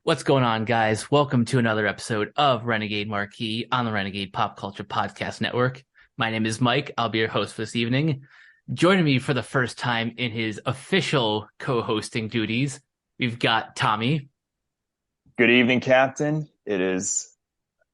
What's going on, guys? Welcome to another episode of Renegade Marquee on the Renegade Pop Culture Podcast Network. My name is Mike. I'll be your host for this evening. Joining me for the first time in his official co-hosting duties, we've got Tommy. Good evening, Captain. It is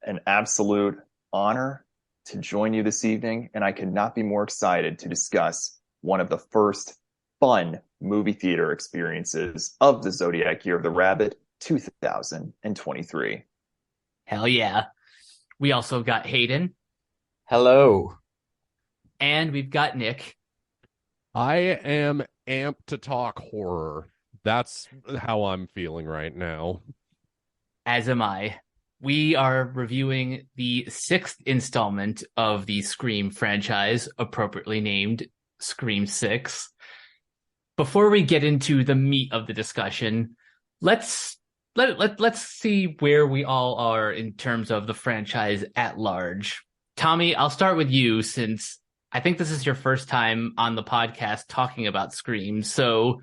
an absolute honor to join you this evening, and I could not be more excited to discuss one of the first fun movie theater experiences of the Zodiac Year of the Rabbit 2023. Hell yeah. We also got Hayden. Hello. And we've got Nick. I am amped to talk horror. That's how I'm feeling right now. As am I. We are reviewing the sixth installment of the Scream franchise, appropriately named Scream 6. Before we get into the meat of the discussion, let's see where we all are in terms of the franchise at large. Tommy, I'll start with you since I think this is your first time on the podcast talking about Scream. So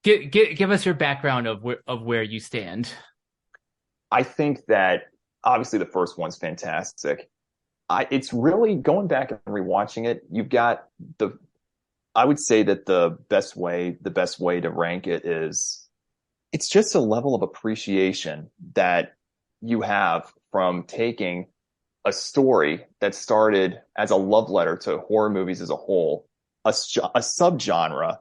give us your background of where you stand. I think that obviously the first one's fantastic. It's really going back and rewatching it. I would say that the best way to rank it is it's just a level of appreciation that you have from taking a story that started as a love letter to horror movies as a whole, a subgenre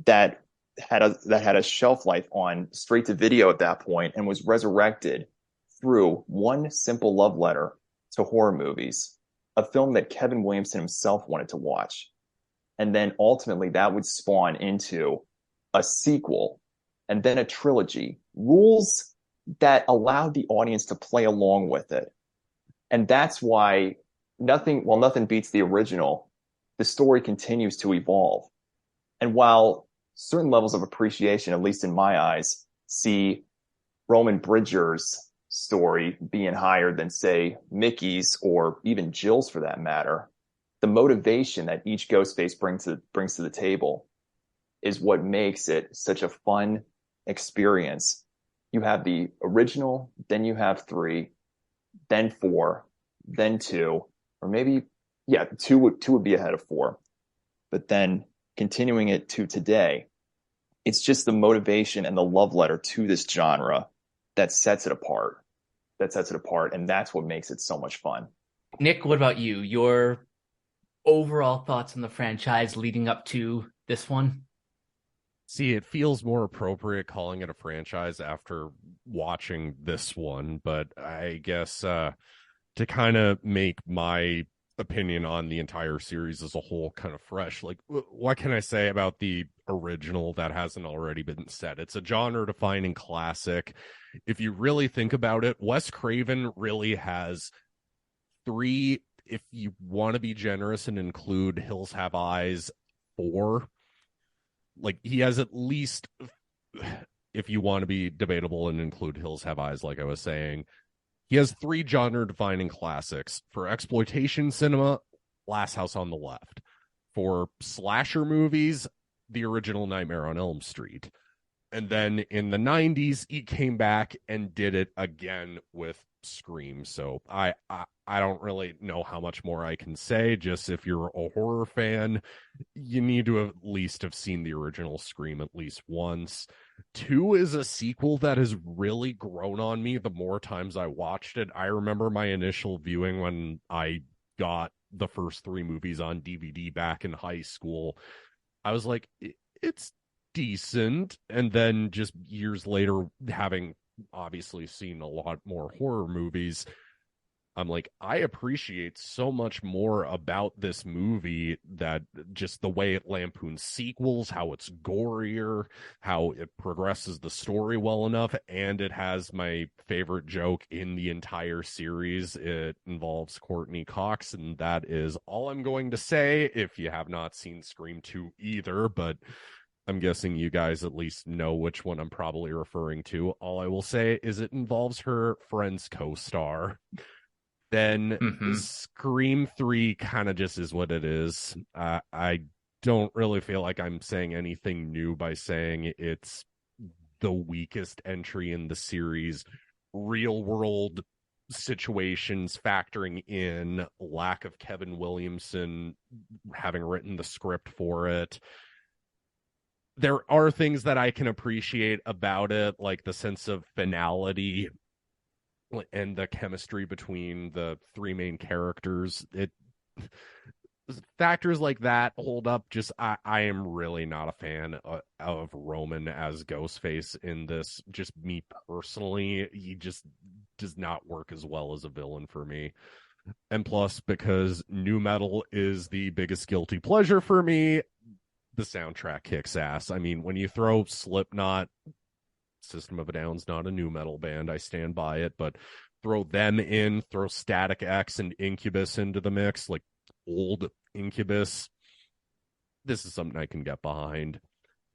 that had a shelf life on straight to video at that point and was resurrected through one simple love letter to horror movies, a film that Kevin Williamson himself wanted to watch. And then ultimately that would spawn into a sequel and then a trilogy, rules that allowed the audience to play along with it. And that's why nothing beats the original. The story continues to evolve. And while certain levels of appreciation, at least in my eyes, see Roman Bridger's story being higher than, say, Mickey's or even Jill's for that matter, the motivation that each Ghostface brings to the table is what makes it such a fun experience. You have the original, then you have 3, then 4, then 2, or maybe, 2 would be ahead of 4. But then continuing it to today, it's just the motivation and the love letter to this genre that sets it apart. And that's what makes it so much fun. Nick, what about you? Your overall thoughts on the franchise leading up to this one? See, it feels more appropriate calling it a franchise after watching this one, but I guess to kind of make my opinion on the entire series as a whole kind of fresh, like, what can I say about the original that hasn't already been said? It's a genre-defining classic. If you really think about it, Wes Craven really has 3, if you want to be generous and include Hills Have Eyes, 4. Like, he has at least, if you want to be debatable and include Hills Have Eyes, like I was saying, he has 3 genre-defining classics. For exploitation cinema, Last House on the Left. For slasher movies, the original Nightmare on Elm Street. And then in the 90s, he came back and did it again with Scream. So I don't really know how much more I can say. Just if you're a horror fan, you need to at least have seen the original Scream at least once. 2 is a sequel that has really grown on me the more times I watched it. I remember my initial viewing when I got the first 3 movies on DVD back in high school. I was like, it's decent. And then just years later, having obviously seen a lot more horror movies, I'm like, I appreciate so much more about this movie, that just the way it lampoons sequels, how it's gorier, how it progresses the story well enough, and it has my favorite joke in the entire series. It involves Courtney Cox, and that is all I'm going to say if you have not seen Scream 2 either, but I'm guessing you guys at least know which one I'm probably referring to. All I will say is it involves her Friends co-star. Then Scream 3 kind of just is what it is. I don't really feel like I'm saying anything new by saying it's the weakest entry in the series. Real world situations factoring in, lack of Kevin Williamson having written the script for it. There are things that I can appreciate about it, like the sense of finality and the chemistry between the three main characters. It factors like that hold up. Just I am really not a fan of Roman as Ghostface in this. Just me personally, he just does not work as well as a villain for me. And plus, because nu metal is the biggest guilty pleasure for me, the soundtrack kicks ass. I mean, when you throw Slipknot, System of a Down's not a nu metal band, I stand by it, but throw them in, throw Static X and Incubus into the mix, like old Incubus, this is something I can get behind.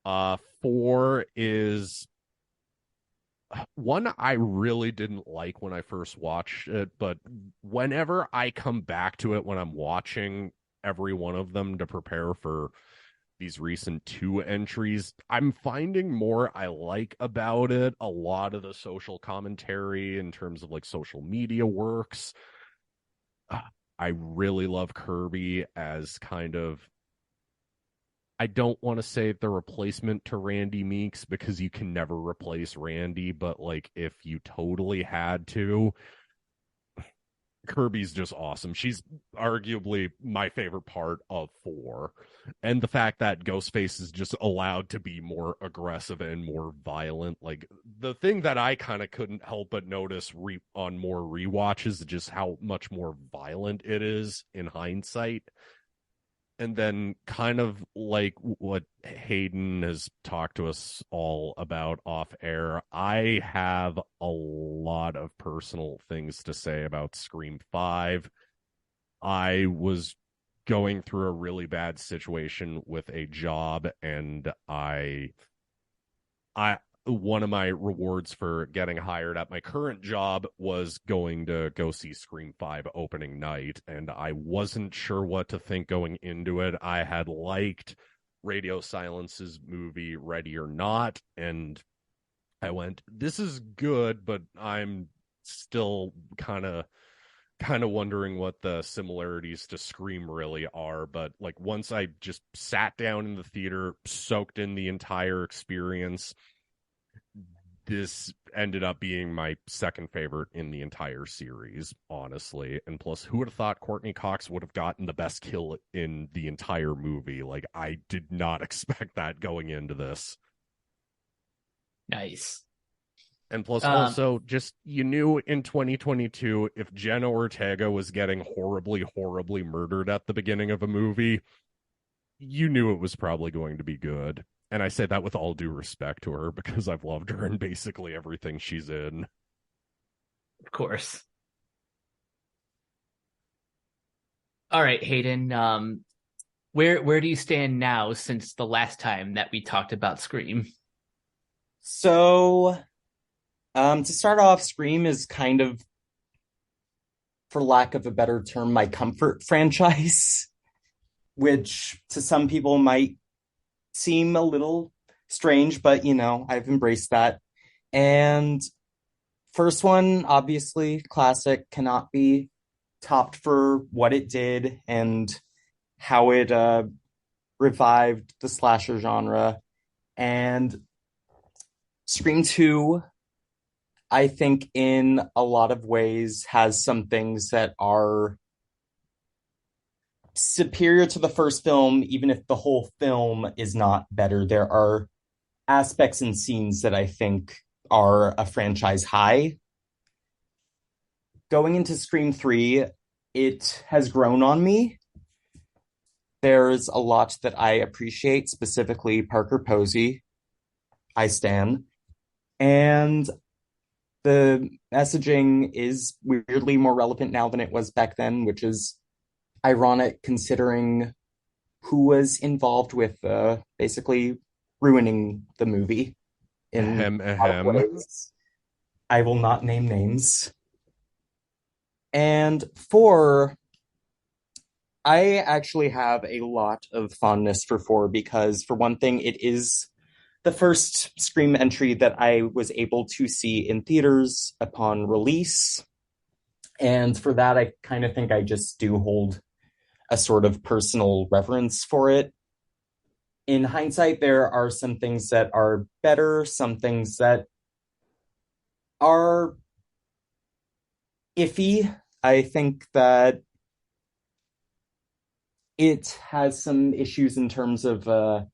4 is one I really didn't like when I first watched it, but whenever I come back to it when I'm watching every one of them to prepare for these recent 2 entries, I'm finding more I like about it. A lot of the social commentary in terms of like social media works. I really love Kirby as kind of, I don't want to say the replacement to Randy Meeks because you can never replace Randy, but like if you totally had to, Kirby's just awesome. She's arguably my favorite part of 4. And the fact that Ghostface is just allowed to be more aggressive and more violent. Like the thing that I kind of couldn't help but notice on more rewatches is just how much more violent it is in hindsight. And then kind of like what Hayden has talked to us all about off air, I have a lot of personal things to say about Scream 5. I was going through a really bad situation with a job, and I one of my rewards for getting hired at my current job was going to go see Scream 5 opening night, and I wasn't sure what to think going into it. I had liked Radio Silence's movie Ready or Not, and I went, this is good, but I'm still kind of wondering what the similarities to Scream really are. But like once I just sat down in the theater, soaked in the entire experience, this ended up being my second favorite in the entire series, honestly. And plus, who would have thought Courtney Cox would have gotten the best kill in the entire movie? Like, I did not expect that going into this. Nice. And plus, also, just you knew in 2022, if Jenna Ortega was getting horribly, horribly murdered at the beginning of a movie, you knew it was probably going to be good. And I say that with all due respect to her because I've loved her in basically everything she's in. Of course. All right, Hayden. Where do you stand now since the last time that we talked about Scream? So, to start off, Scream is kind of, for lack of a better term, my comfort franchise, which to some people might seem a little strange, but I've embraced that. And first one, obviously, classic, cannot be topped for what it did and how it revived the slasher genre. And Scream 2, I think in a lot of ways has some things that are superior to the first film, even if the whole film is not better. There are aspects and scenes that I think are a franchise high. Going into Scream 3, it has grown on me. There's a lot that I appreciate, specifically Parker Posey. I stan. And the messaging is weirdly more relevant now than it was back then, which is ironic considering who was involved with basically ruining the movie in a lot of ways. I will not name names. And 4, I actually have a lot of fondness for 4 because, for one thing, it is the first Scream entry that I was able to see in theaters upon release. And for that, I kind of think I just do hold a sort of personal reverence for it. In hindsight, there are some things that are better, some things that are iffy. I think that it has some issues in terms of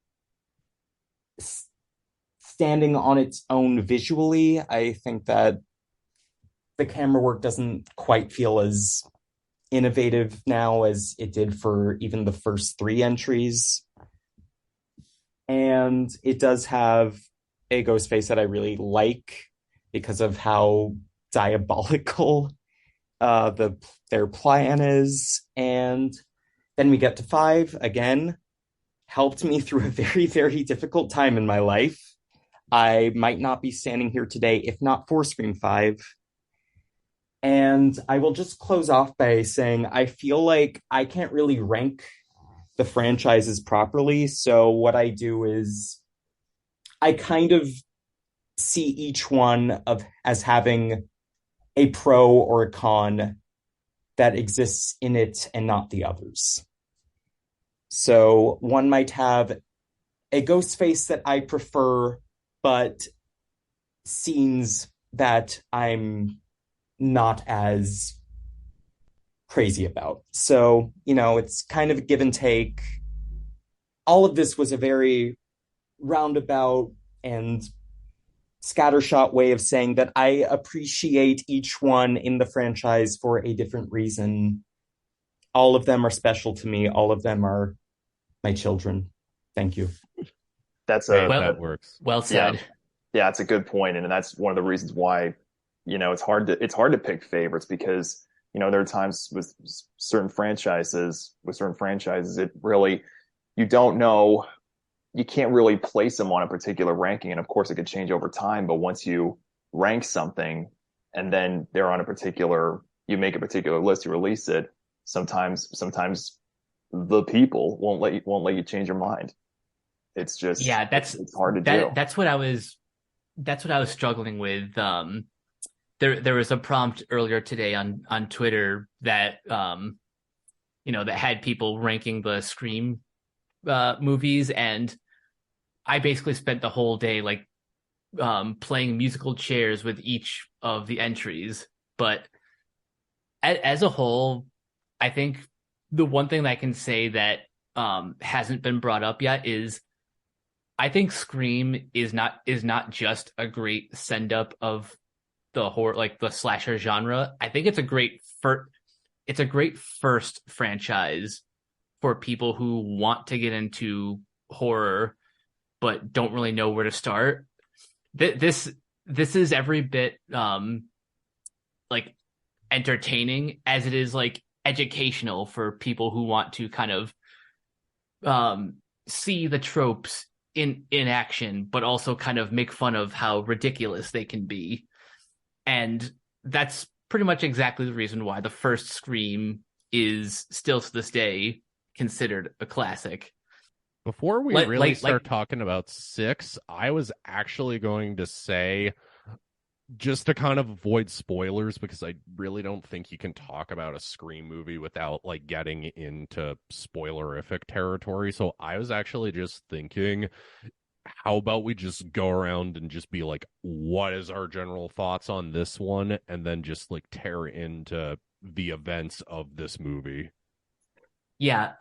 standing on its own visually. I think that the camera work doesn't quite feel as innovative now as it did for even the first three entries. And it does have a Ghostface that I really like because of how diabolical their plan is. And then we get to 5 again, helped me through a very, very difficult time in my life. I might not be standing here today if not for Scream 5. And I will just close off by saying I feel like I can't really rank the franchises properly. So what I do is I kind of see each one as having a pro or a con that exists in it and not the others. So one might have a Ghostface that I prefer, but scenes that I'm not as crazy about. So, it's kind of a give and take. All of this was a very roundabout and scattershot way of saying that I appreciate each one in the franchise for a different reason. All of them are special to me. All of them are my children. Thank you. That works. Well said. Yeah, it's a good point, and that's one of the reasons why it's hard to pick favorites, because there are times with certain franchises it really, you don't know, you can't really place them on a particular ranking, and of course it could change over time, but once you rank something and then they're on you make a particular list, you release it, sometimes the people won't let you change your mind. It's just, it's hard to do. That's what I was struggling with. There was a prompt earlier today on Twitter that that had people ranking the Scream movies, and I basically spent the whole day playing musical chairs with each of the entries. But as a whole, I think the one thing that I can say that hasn't been brought up yet is I think Scream is not just a great send up of the horror, the slasher genre. I think it's a great first franchise for people who want to get into horror but don't really know where to start. This is every bit entertaining as it is educational for people who want to kind of see the tropes in action, but also kind of make fun of how ridiculous they can be. And that's pretty much exactly the reason why the first Scream is still to this day considered a classic. Before we start talking about 6, I was actually going to say, just to kind of avoid spoilers, because I really don't think you can talk about a Scream movie without getting into spoilerific territory. So I was actually just thinking, how about we just go around and just be what is our general thoughts on this one, and then just tear into the events of this movie. Yeah.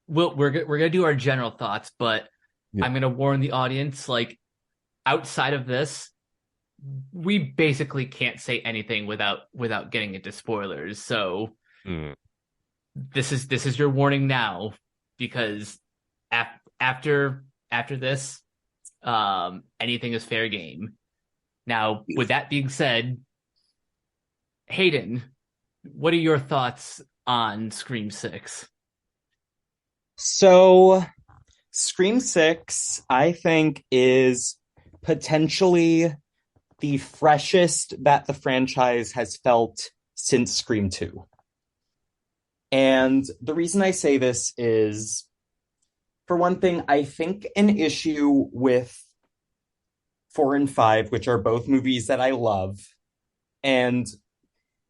We're gonna do our general thoughts, but yeah. I'm gonna warn the audience, outside of this, we basically can't say anything without getting into spoilers. So this is your warning now, because after this, anything is fair game. Now, with that being said, Hayden, what are your thoughts on Scream 6? So, Scream 6, I think, is potentially the freshest that the franchise has felt since Scream 2. And the reason I say this is For one thing, I think an issue with 4 and 5, which are both movies that I love, and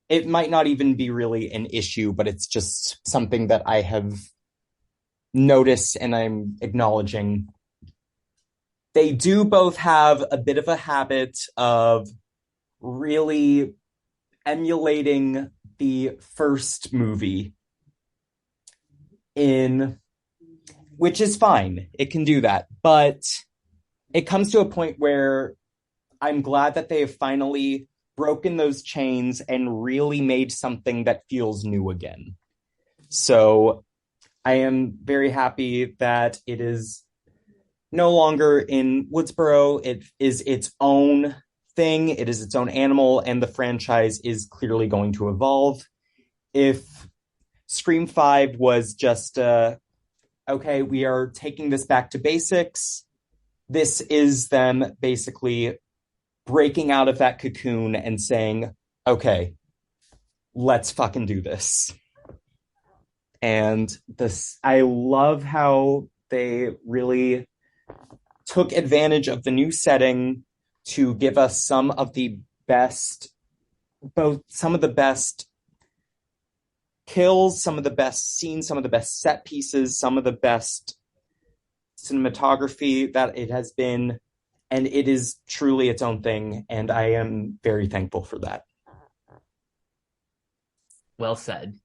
it might not even be really an issue, but it's just something that I have noticed and I'm acknowledging. They do both have a bit of a habit of really emulating the first movie in, which is fine. It can do that. But it comes to a point where I'm glad that they have finally broken those chains and really made something that feels new again. So I am very happy that it is no longer in Woodsboro. It is its own thing. It is its own animal, and the franchise is clearly going to evolve. If Scream 5 was just, okay, we are taking this back to basics, this is them basically breaking out of that cocoon and saying, okay, let's fucking do this. And I love how they really took advantage of the new setting to give us some of the best kills, some of the best scenes, some of the best set pieces, some of the best cinematography that it has been. And it is truly its own thing. And I am very thankful for that. Well said.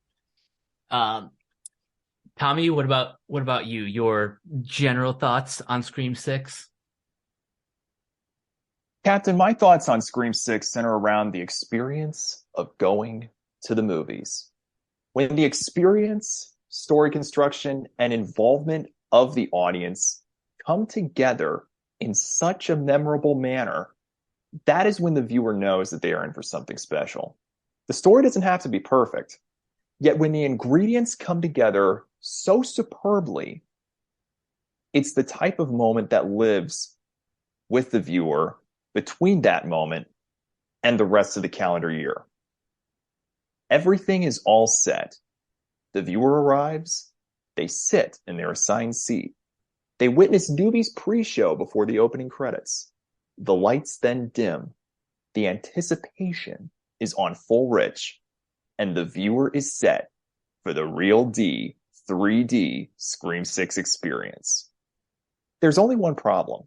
Tommy, what about you? Your general thoughts on Scream 6? Captain, my thoughts on Scream 6 center around the experience of going to the movies. When the experience, story construction, and involvement of the audience come together in such a memorable manner, that is when the viewer knows that they are in for something special. The story doesn't have to be perfect, yet when the ingredients come together so superbly, it's the type of moment that lives with the viewer between that moment and the rest of the calendar year. Everything is all set. The viewer arrives, they sit in their assigned seat. They witness Newbie's pre-show before the opening credits. The lights then dim. The anticipation is on full rich, and the viewer is set for the real D 3D Scream 6 experience. There's only one problem.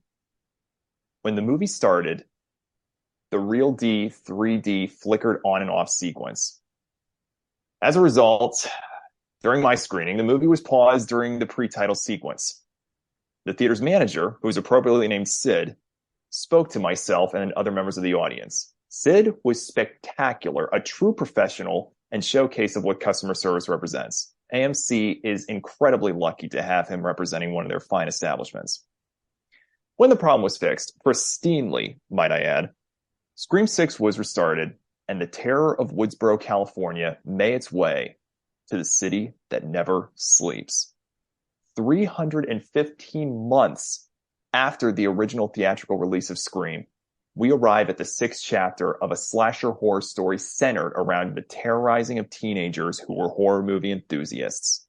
When the movie started, the real D 3D flickered on and off sequence. As a result, during my screening, the movie was paused during the pre-title sequence. The theater's manager, who was appropriately named Sid, spoke to myself and other members of the audience. Sid was spectacular, a true professional and showcase of what customer service represents. AMC is incredibly lucky to have him representing one of their fine establishments. When the problem was fixed, pristinely, might I add, Scream 6 was restarted, and the terror of Woodsboro, California made its way to the city that never sleeps. 315 months after the original theatrical release of Scream, we arrive at the 6th chapter of a slasher horror story centered around the terrorizing of teenagers who were horror movie enthusiasts.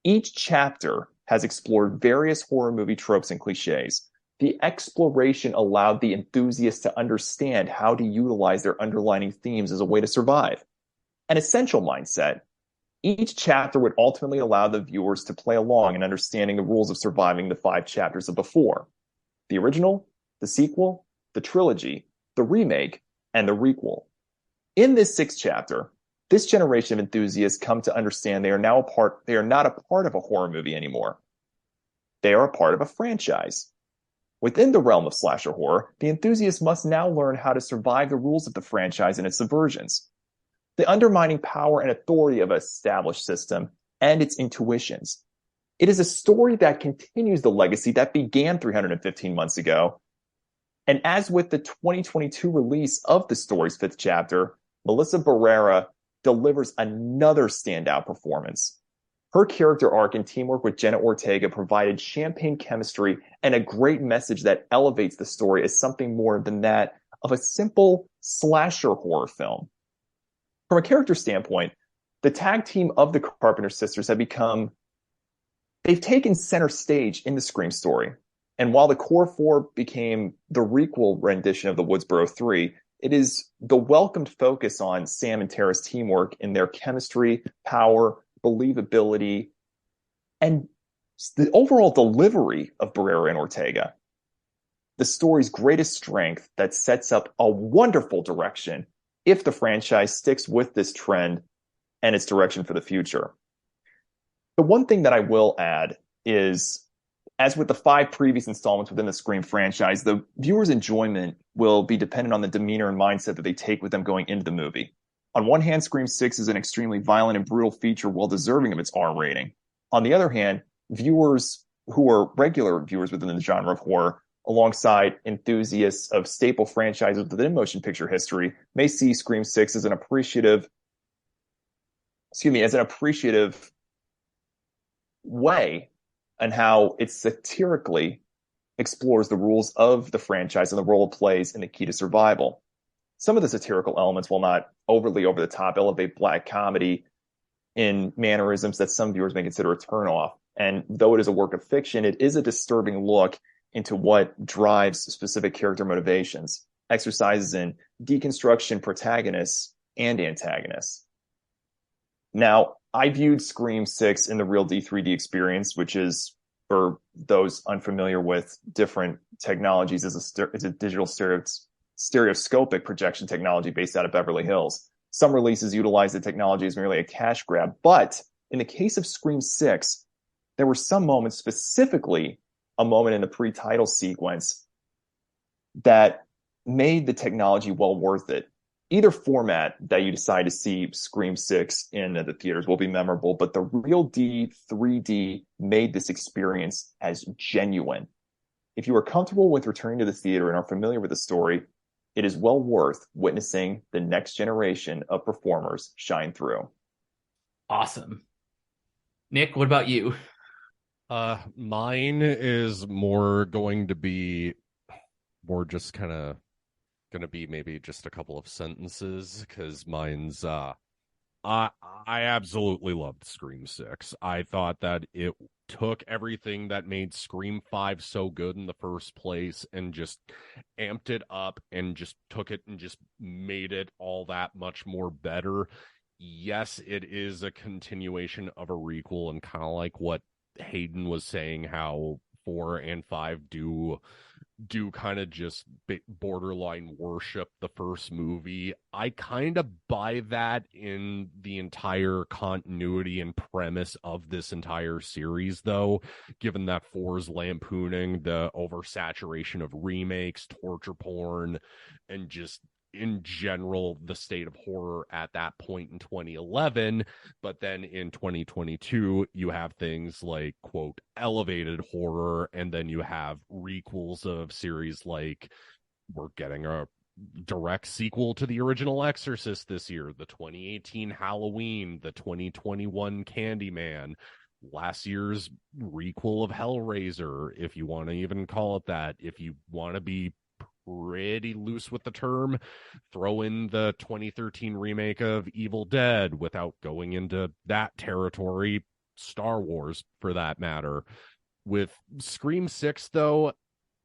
Each chapter has explored various horror movie tropes and cliches. The exploration allowed the enthusiasts to understand how to utilize their underlying themes as a way to survive. An essential mindset. Each chapter would ultimately allow the viewers to play along in understanding the rules of surviving the 5 chapters of before. The original, the sequel, the trilogy, the remake, and the requel. In this 6th chapter, this generation of enthusiasts come to understand they are not a part of a horror movie anymore. They are a part of a franchise. Within the realm of slasher horror, the enthusiasts must now learn how to survive the rules of the franchise and its subversions, the undermining power and authority of an established system, and its intuitions. It is a story that continues the legacy that began 315 months ago. And as with the 2022 release of the story's 5th chapter, Melissa Barrera delivers another standout performance. Her character arc and teamwork with Jenna Ortega provided champagne chemistry and a great message that elevates the story as something more than that of a simple slasher horror film. From a character standpoint, the tag team of the Carpenter sisters have become they've taken center stage in the Scream story. And while the core four became the requel rendition of the Woodsboro Three, it is the welcomed focus on Sam and Tara's teamwork in their chemistry, power, believability, and the overall delivery of Barrera and Ortega. The story's greatest strength that sets up a wonderful direction if the franchise sticks with this trend and its direction for the future. The one thing that I will add is, as with the 5 previous installments within the Scream franchise, the viewer's enjoyment will be dependent on the demeanor and mindset that they take with them going into the movie. On one hand, Scream 6 is an extremely violent and brutal feature well deserving of its R rating. On the other hand, viewers who are regular viewers within the genre of horror, alongside enthusiasts of staple franchises within motion picture history, may see Scream 6 as an appreciative way and how it satirically explores the rules of the franchise and the role it plays in the key to survival. Some of the satirical elements, while not overly over the top, elevate black comedy in mannerisms that some viewers may consider a turnoff. And though it is a work of fiction, it is a disturbing look into what drives specific character motivations, exercises in deconstruction protagonists and antagonists. Now, I viewed Scream 6 in the Real D3D experience, which is, for those unfamiliar with different technologies, is a digital stereoscopic projection technology based out of Beverly Hills. Some releases utilize the technology as merely a cash grab, but in the case of Scream 6, there were some moments, specifically a moment in the pre-title sequence, that made the technology well worth it. Either format that you decide to see Scream 6 in the theaters will be memorable, but the Real D 3D made this experience as genuine. If you are comfortable with returning to the theater and are familiar with the story, it is well worth witnessing the next generation of performers shine through. Awesome. Nick, what about you? Mine is more going to be more just kind of gonna be maybe just a couple of sentences, because mine's I absolutely loved Scream 6. I thought that it took everything that made Scream 5 so good in the first place and just amped it up and just took it and just made it all that much more better. Yes, it is a continuation of a requel, and kind of like what Hayden was saying, how 4 and 5 do kind of just borderline worship the first movie. I kind of buy that in the entire continuity and premise of this entire series, though, given that 4's lampooning the oversaturation of remakes, torture porn, and just in general the state of horror at that point in 2011. But then in 2022 you have things like, quote, elevated horror, and then you have requels of series like, we're getting a direct sequel to the original Exorcist this year, the 2018 Halloween, the 2021 Candyman, last year's requel of Hellraiser, if you want to even call it that. If you want to be pretty loose with the term, throw in the 2013 remake of Evil Dead without going into that territory, Star Wars for that matter. With Scream 6, though,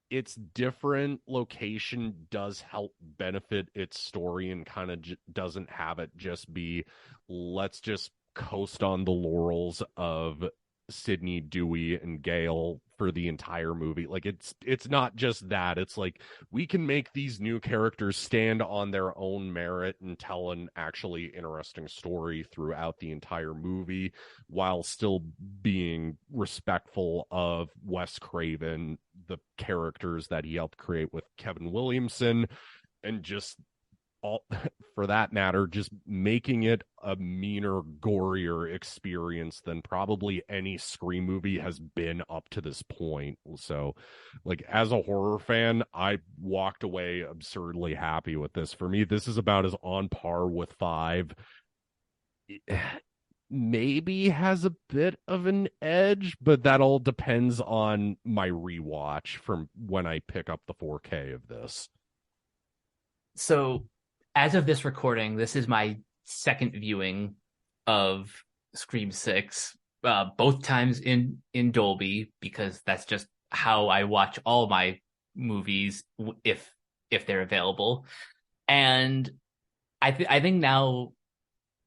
its different location does help benefit its story and kind of doesn't have it just be, let's just coast on the laurels of Sydney, Dewey, and Gale for the entire movie. Like, it's not just that. It's like, we can make these new characters stand on their own merit and tell an actually interesting story throughout the entire movie while still being respectful of Wes Craven, the characters that he helped create with Kevin Williamson, and just all, for that matter, just making it a meaner, gorier experience than probably any Scream movie has been up to this point. So, like, as a horror fan, I walked away absurdly happy with this. For me, this is about as on par with 5. Maybe has a bit of an edge, but that all depends on my rewatch from when I pick up the 4K of this. So, as of this recording, this is my second viewing of Scream 6. both times in Dolby, because that's just how I watch all my movies if they're available. And I think now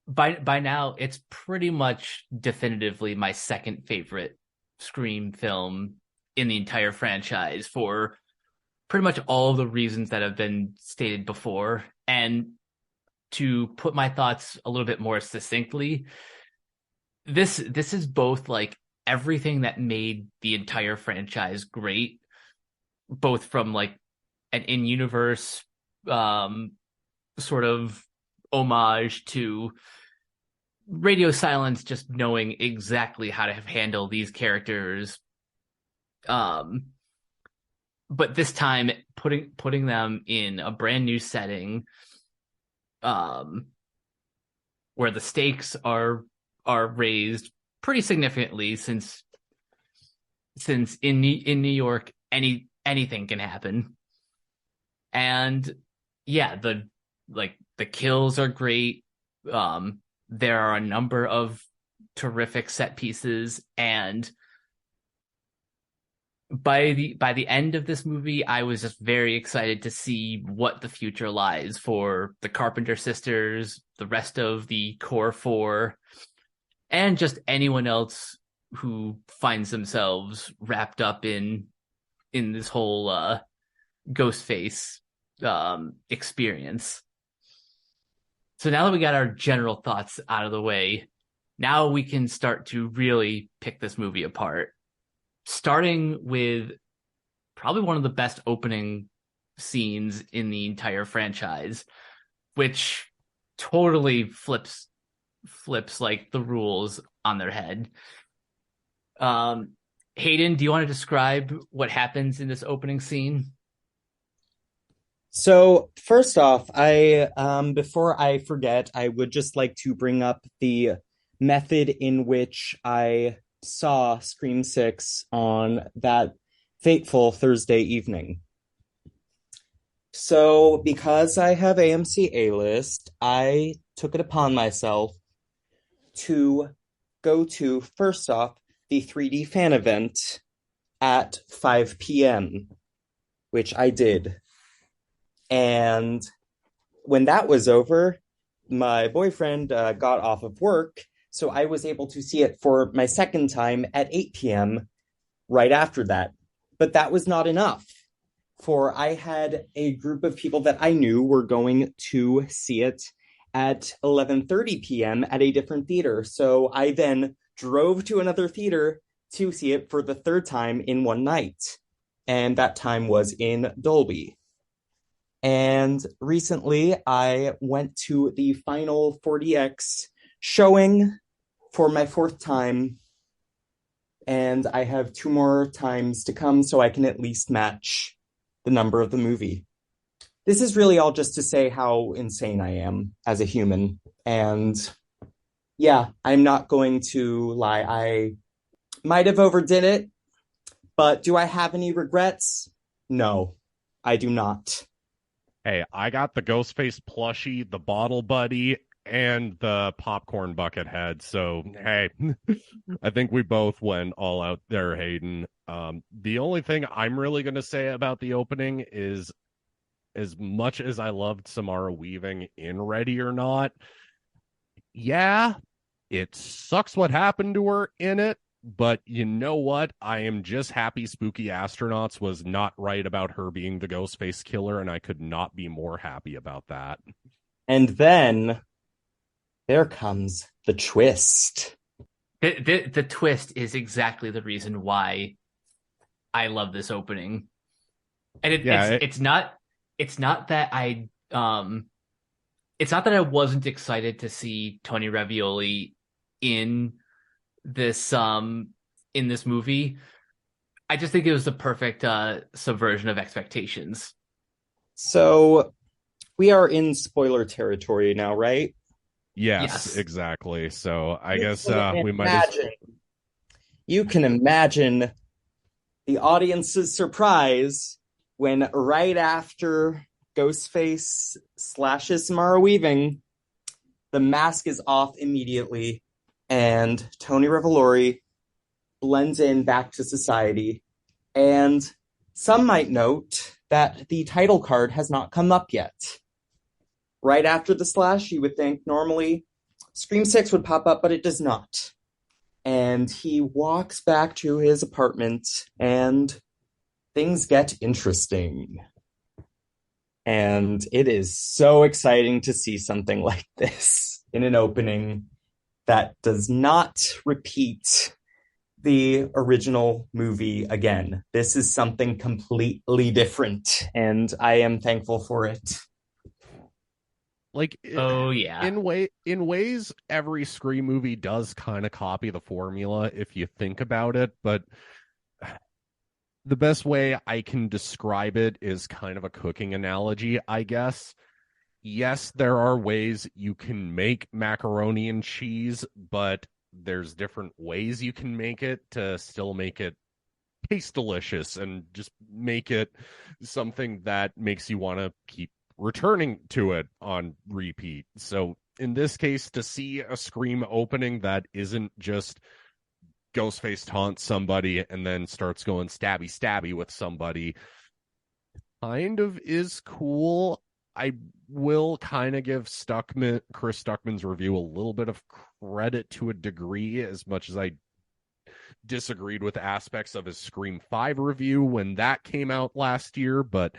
by now it's pretty much definitively my second favorite Scream film in the entire franchise, for pretty much all the reasons that have been stated before. And to put my thoughts a little bit more succinctly, this is both like everything that made the entire franchise great, both from like an in-universe sort of homage to Radio Silence just knowing exactly how to handle these characters, but this time putting them in a brand new setting, where the stakes are raised pretty significantly, since in New York anything can happen. And yeah, the kills are great. There are a number of terrific set pieces, and by the end of this movie, I was just very excited to see what the future lies for the Carpenter sisters, the rest of the core four, and just anyone else who finds themselves wrapped up in this whole Ghostface experience. So now that we got our general thoughts out of the way, now we can start to really pick this movie apart. Starting with probably one of the best opening scenes in the entire franchise, which totally flips like the rules on their head. Hayden, do you want to describe what happens in this opening scene? So first off, I before I forget, I would just like to bring up the method in which I saw Scream 6 on that fateful Thursday evening. So because I have AMC A-List, I took it upon myself to go to, first off, the 3D fan event at 5 p.m., which I did. And when that was over, my boyfriend got off of work, so I was able to see it for my second time at 8 p.m. right after that. But that was not enough, for I had a group of people that I knew were going to see it at 11:30 p.m. at a different theater. So I then drove to another theater to see it for the third time in one night. And that time was in Dolby. And recently, I went to the final 4DX showing for my fourth time, and I have 2 more times to come so I can at least match the number of the movie. This is really all just to say how insane I am as a human. And yeah, I'm not going to lie. I might have overdid it, but do I have any regrets? No, I do not. Hey, I got the Ghostface plushie, the bottle buddy, and the popcorn bucket head. So, hey, I think we both went all out there, Hayden. The only thing I'm really going to say about the opening is, as much as I loved Samara Weaving in Ready or Not, yeah, it sucks what happened to her in it. But you know what? I am just happy Spooky Astronauts was not right about her being the Ghostface killer, and I could not be more happy about that. And then there comes the twist. The twist is exactly the reason why I love this opening. And it's not that it's not that I wasn't excited to see Tony Ravioli in this movie. I just think it was the perfect subversion of expectations. So we are in spoiler territory now, right? Yes. Exactly. So I guess we might. You can imagine the audience's surprise when right after Ghostface slashes Samara Weaving, the mask is off immediately, and Tony Revolori blends in back to society. And some might note that the title card has not come up yet. Right after the slash, you would think normally Scream 6 would pop up, but it does not. And he walks back to his apartment, and things get interesting. And it is so exciting to see something like this in an opening that does not repeat the original movie again. This is something completely different, and I am thankful for it. Like, Oh yeah. in ways, every Scream movie does kind of copy the formula if you think about it, but the best way I can describe it is kind of a cooking analogy, I guess. Yes, there are ways you can make macaroni and cheese, but there's different ways you can make it to still make it taste delicious and just make it something that makes you want to keep returning to it on repeat. So in this case, to see a Scream opening that isn't just Ghostface taunts somebody and then starts going stabby stabby with somebody kind of is cool. I will kind of give Chris Stuckman's review a little bit of credit to a degree, as much as I disagreed with aspects of his Scream 5 review when that came out last year. But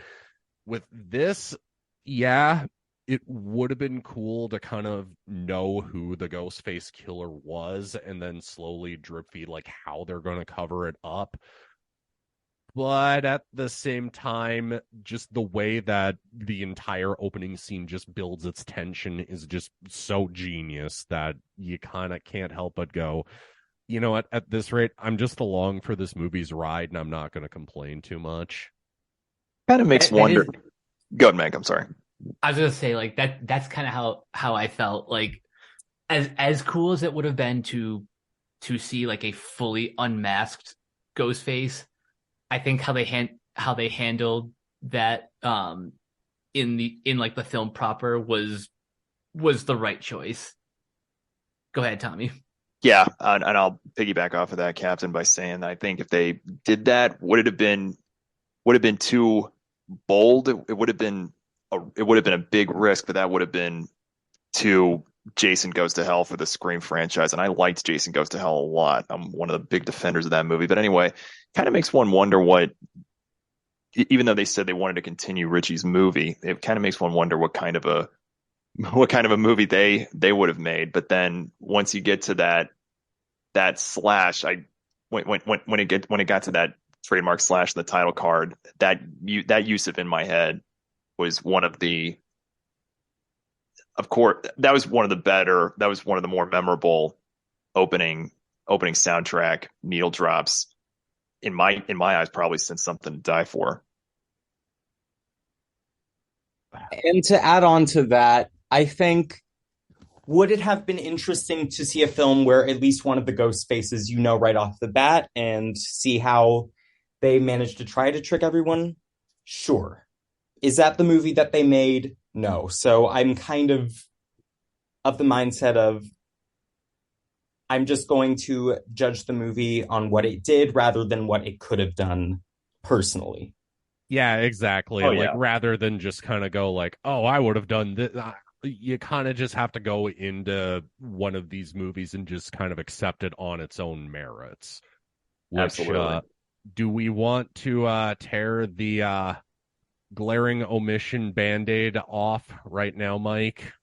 with this, yeah, it would have been cool to kind of know who the Ghostface killer was and then slowly drip feed like how they're going to cover it up. But at the same time, just the way that the entire opening scene just builds its tension is just so genius that you kind of can't help but go, you know what, at this rate, I'm just along for this movie's ride and I'm not going to complain too much. Kind of makes wonder. Go ahead, Meg. I'm sorry. I was gonna say like that's kind of how I felt. Like as cool as it would have been to see like a fully unmasked Ghostface, I think how they handled that in like the film proper was the right choice. Go ahead, Tommy. Yeah, and I'll piggyback off of that, Captain, by saying that I think if they did that, would it have been too bold? It would have been a big risk, but that would have been too Jason Goes to Hell for the Scream franchise. And I liked Jason Goes to Hell a lot. I'm one of the big defenders of that movie. But anyway, kind of makes one wonder even though they said they wanted to continue Richie's movie, it kind of makes one wonder what kind of a movie they would have made. But then once you get to that slash, when it got to that trademark slash in the title card, that use of In My Head was one of the, of course, that was one of the more memorable opening soundtrack needle drops in my eyes, probably since Something to Die For. And to add on to that, I think, would it have been interesting to see a film where at least one of the ghost faces you know right off the bat and see how they managed to try to trick everyone? Sure. Is that the movie that they made? No. So I'm kind of the mindset of I'm just going to judge the movie on what it did rather than what it could have done personally. Yeah, exactly. Oh, like, yeah. rather than just kind of go like, oh, I would have done this. You kind of just have to go into one of these movies and just kind of accept it on its own merits. Absolutely. Do we want to tear the glaring omission Band-Aid off right now, Mike?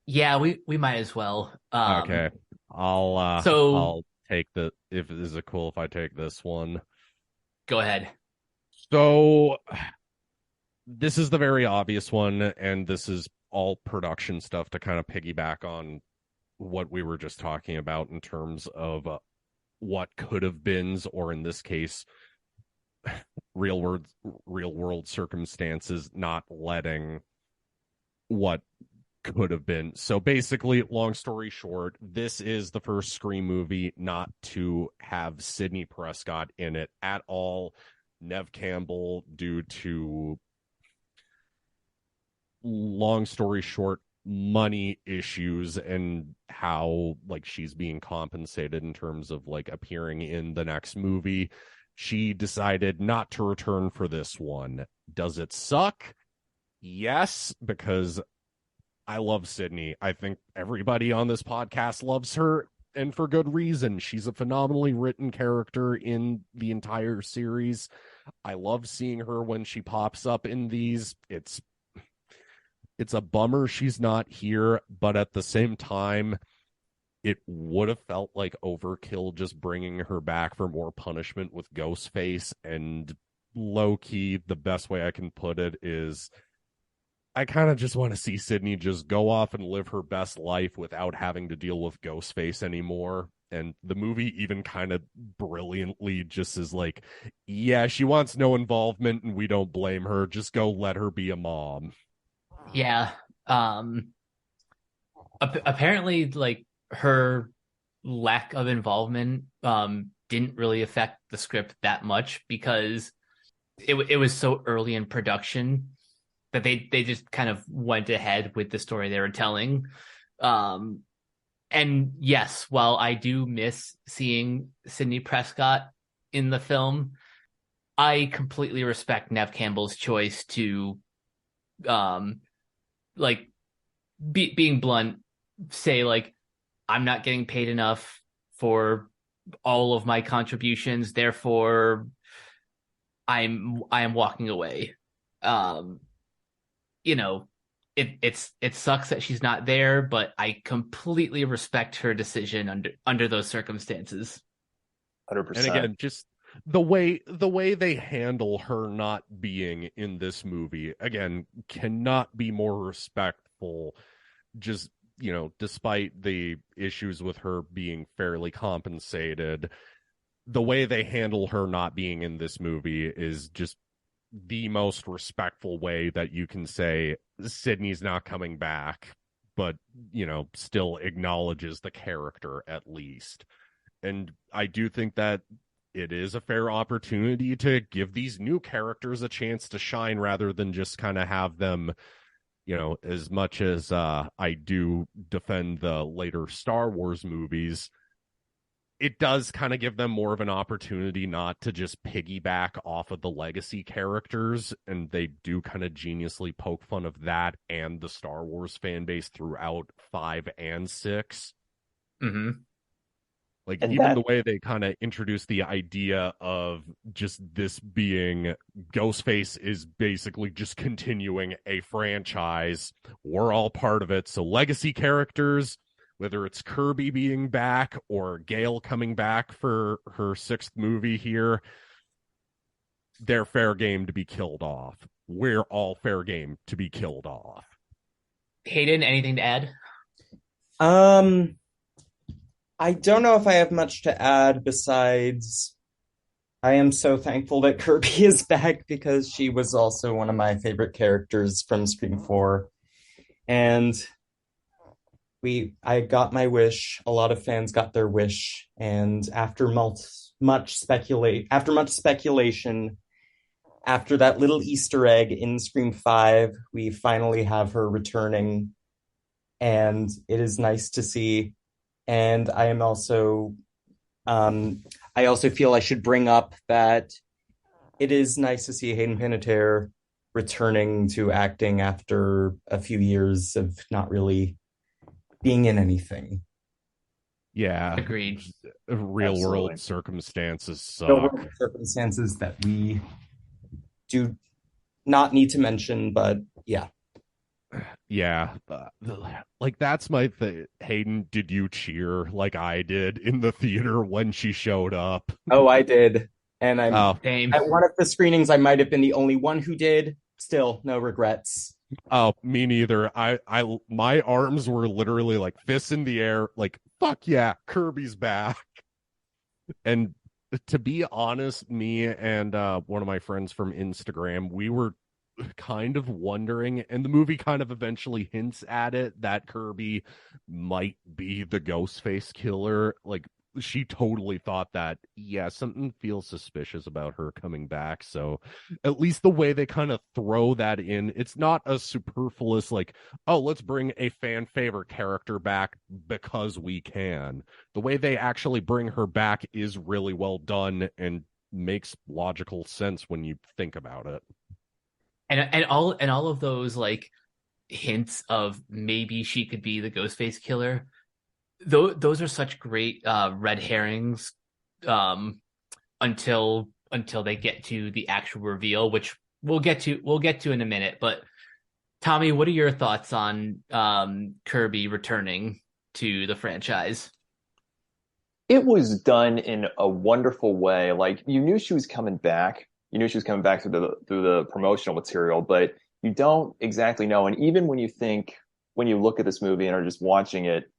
Yeah, we might as well. Okay. I'll take is it cool if I take this one? Go ahead. So this is the very obvious one, and this is all production stuff to kind of piggyback on what we were just talking about in terms of what could have beens, or in this case, real world circumstances not letting what could have been. So basically, long story short, this is the first Scream movie not to have Sidney Prescott in it at all. Nev Campbell, due to, long story short, money issues and how like she's being compensated in terms of like appearing in the next movie, she decided not to return for this one. Does it suck? Yes, because I love Sydney. I think everybody on this podcast loves her, and for good reason. She's a phenomenally written character in the entire series. I love seeing her when she pops up in these. It's a bummer she's not here, but at the same time, it would have felt like overkill just bringing her back for more punishment with Ghostface. And low key, the best way I can put it is I kind of just want to see Sydney just go off and live her best life without having to deal with Ghostface anymore. And the movie even kind of brilliantly just is like, yeah, she wants no involvement and we don't blame her. Just go let her be a mom. Yeah. Apparently, like, her lack of involvement didn't really affect the script that much because it was so early in production that they just kind of went ahead with the story they were telling. And yes, while I do miss seeing Sidney Prescott in the film, I completely respect Nev Campbell's choice to like being blunt, say like, I'm not getting paid enough for all of my contributions, therefore I am walking away. You know, it sucks that she's not there, but I completely respect her decision under those circumstances. 100%. And again, just the way they handle her not being in this movie, again, cannot be more respectful. Just, you know, despite the issues with her being fairly compensated, the way they handle her not being in this movie is just the most respectful way that you can say Sydney's not coming back, but, you know, still acknowledges the character at least. And I do think that it is a fair opportunity to give these new characters a chance to shine rather than just kind of have them, you know, as much as I do defend the later Star Wars movies, it does kind of give them more of an opportunity not to just piggyback off of the legacy characters. And they do kind of geniusly poke fun of that and the Star Wars fan base throughout 5 and 6. Mm-hmm. Like, And even the way they kind of introduce the idea of just this being Ghostface is basically just continuing a franchise. We're all part of it. So legacy characters, whether it's Kirby being back or Gail coming back for her 6th movie here, they're fair game to be killed off. We're all fair game to be killed off. Hayden, anything to add? I don't know if I have much to add besides I am so thankful that Kirby is back because she was also one of my favorite characters from Scream 4. And I got my wish. A lot of fans got their wish. And after much speculation, after that little Easter egg in Scream 5, we finally have her returning. And it is nice to see. And I am also, I also feel I should bring up that it is nice to see Hayden Panettiere returning to acting after a few years of not really being in anything. Yeah. Agreed. Real world circumstances suck. Real world circumstances that we do not need to mention, but yeah. Yeah, like that's my thing. Hayden, did you cheer like I did in the theater when she showed up? Oh, I did. And Same. at one of the screenings, I might have been the only one who did. Still, no regrets. Oh, me neither. My arms were literally like fists in the air, like, fuck yeah, Kirby's back. And to be honest, me and one of my friends from Instagram, we were kind of wondering, and the movie kind of eventually hints at it, that Kirby might be the Ghostface killer. Like, she totally thought that, yeah, something feels suspicious about her coming back. So at least the way they kind of throw that in, it's not a superfluous, like, oh, let's bring a fan favorite character back because we can. The way they actually bring her back is really well done and makes logical sense when you think about it. And all of those like hints of maybe she could be the Ghostface killer, those are such great red herrings um until they get to the actual reveal, which we'll get to in a minute. But Tommy, what are your thoughts on Kirby returning to the franchise? It was done in a wonderful way. Like you knew she was coming back. You knew she was coming back through the promotional material, but you don't exactly know. And even when you look at this movie and are just watching it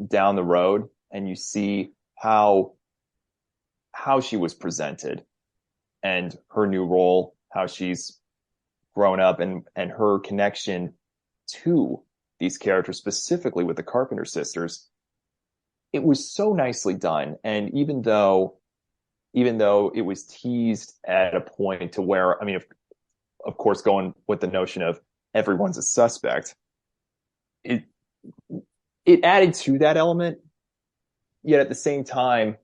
down the road, and you see how she was presented and her new role, how she's grown up, and her connection to these characters, specifically with the Carpenter sisters, it was so nicely done. And even though it was teased at a point to where, I mean, of course, going with the notion of everyone's a suspect, it it added to that element. Yet at the same time,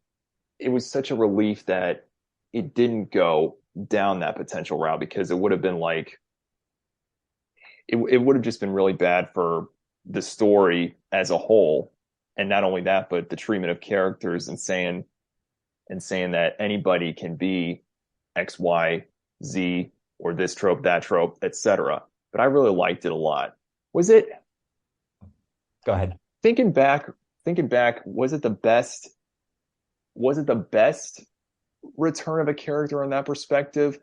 it was such a relief that it didn't go down that potential route, because it would have been like it would have just been really bad for the story as a whole. And not only that, but the treatment of characters, and saying that anybody can be X, Y, Z, or this trope, that trope, etc. But I really liked it a lot. Was it, Go ahead. thinking back, was it the best return of a character in that perspective?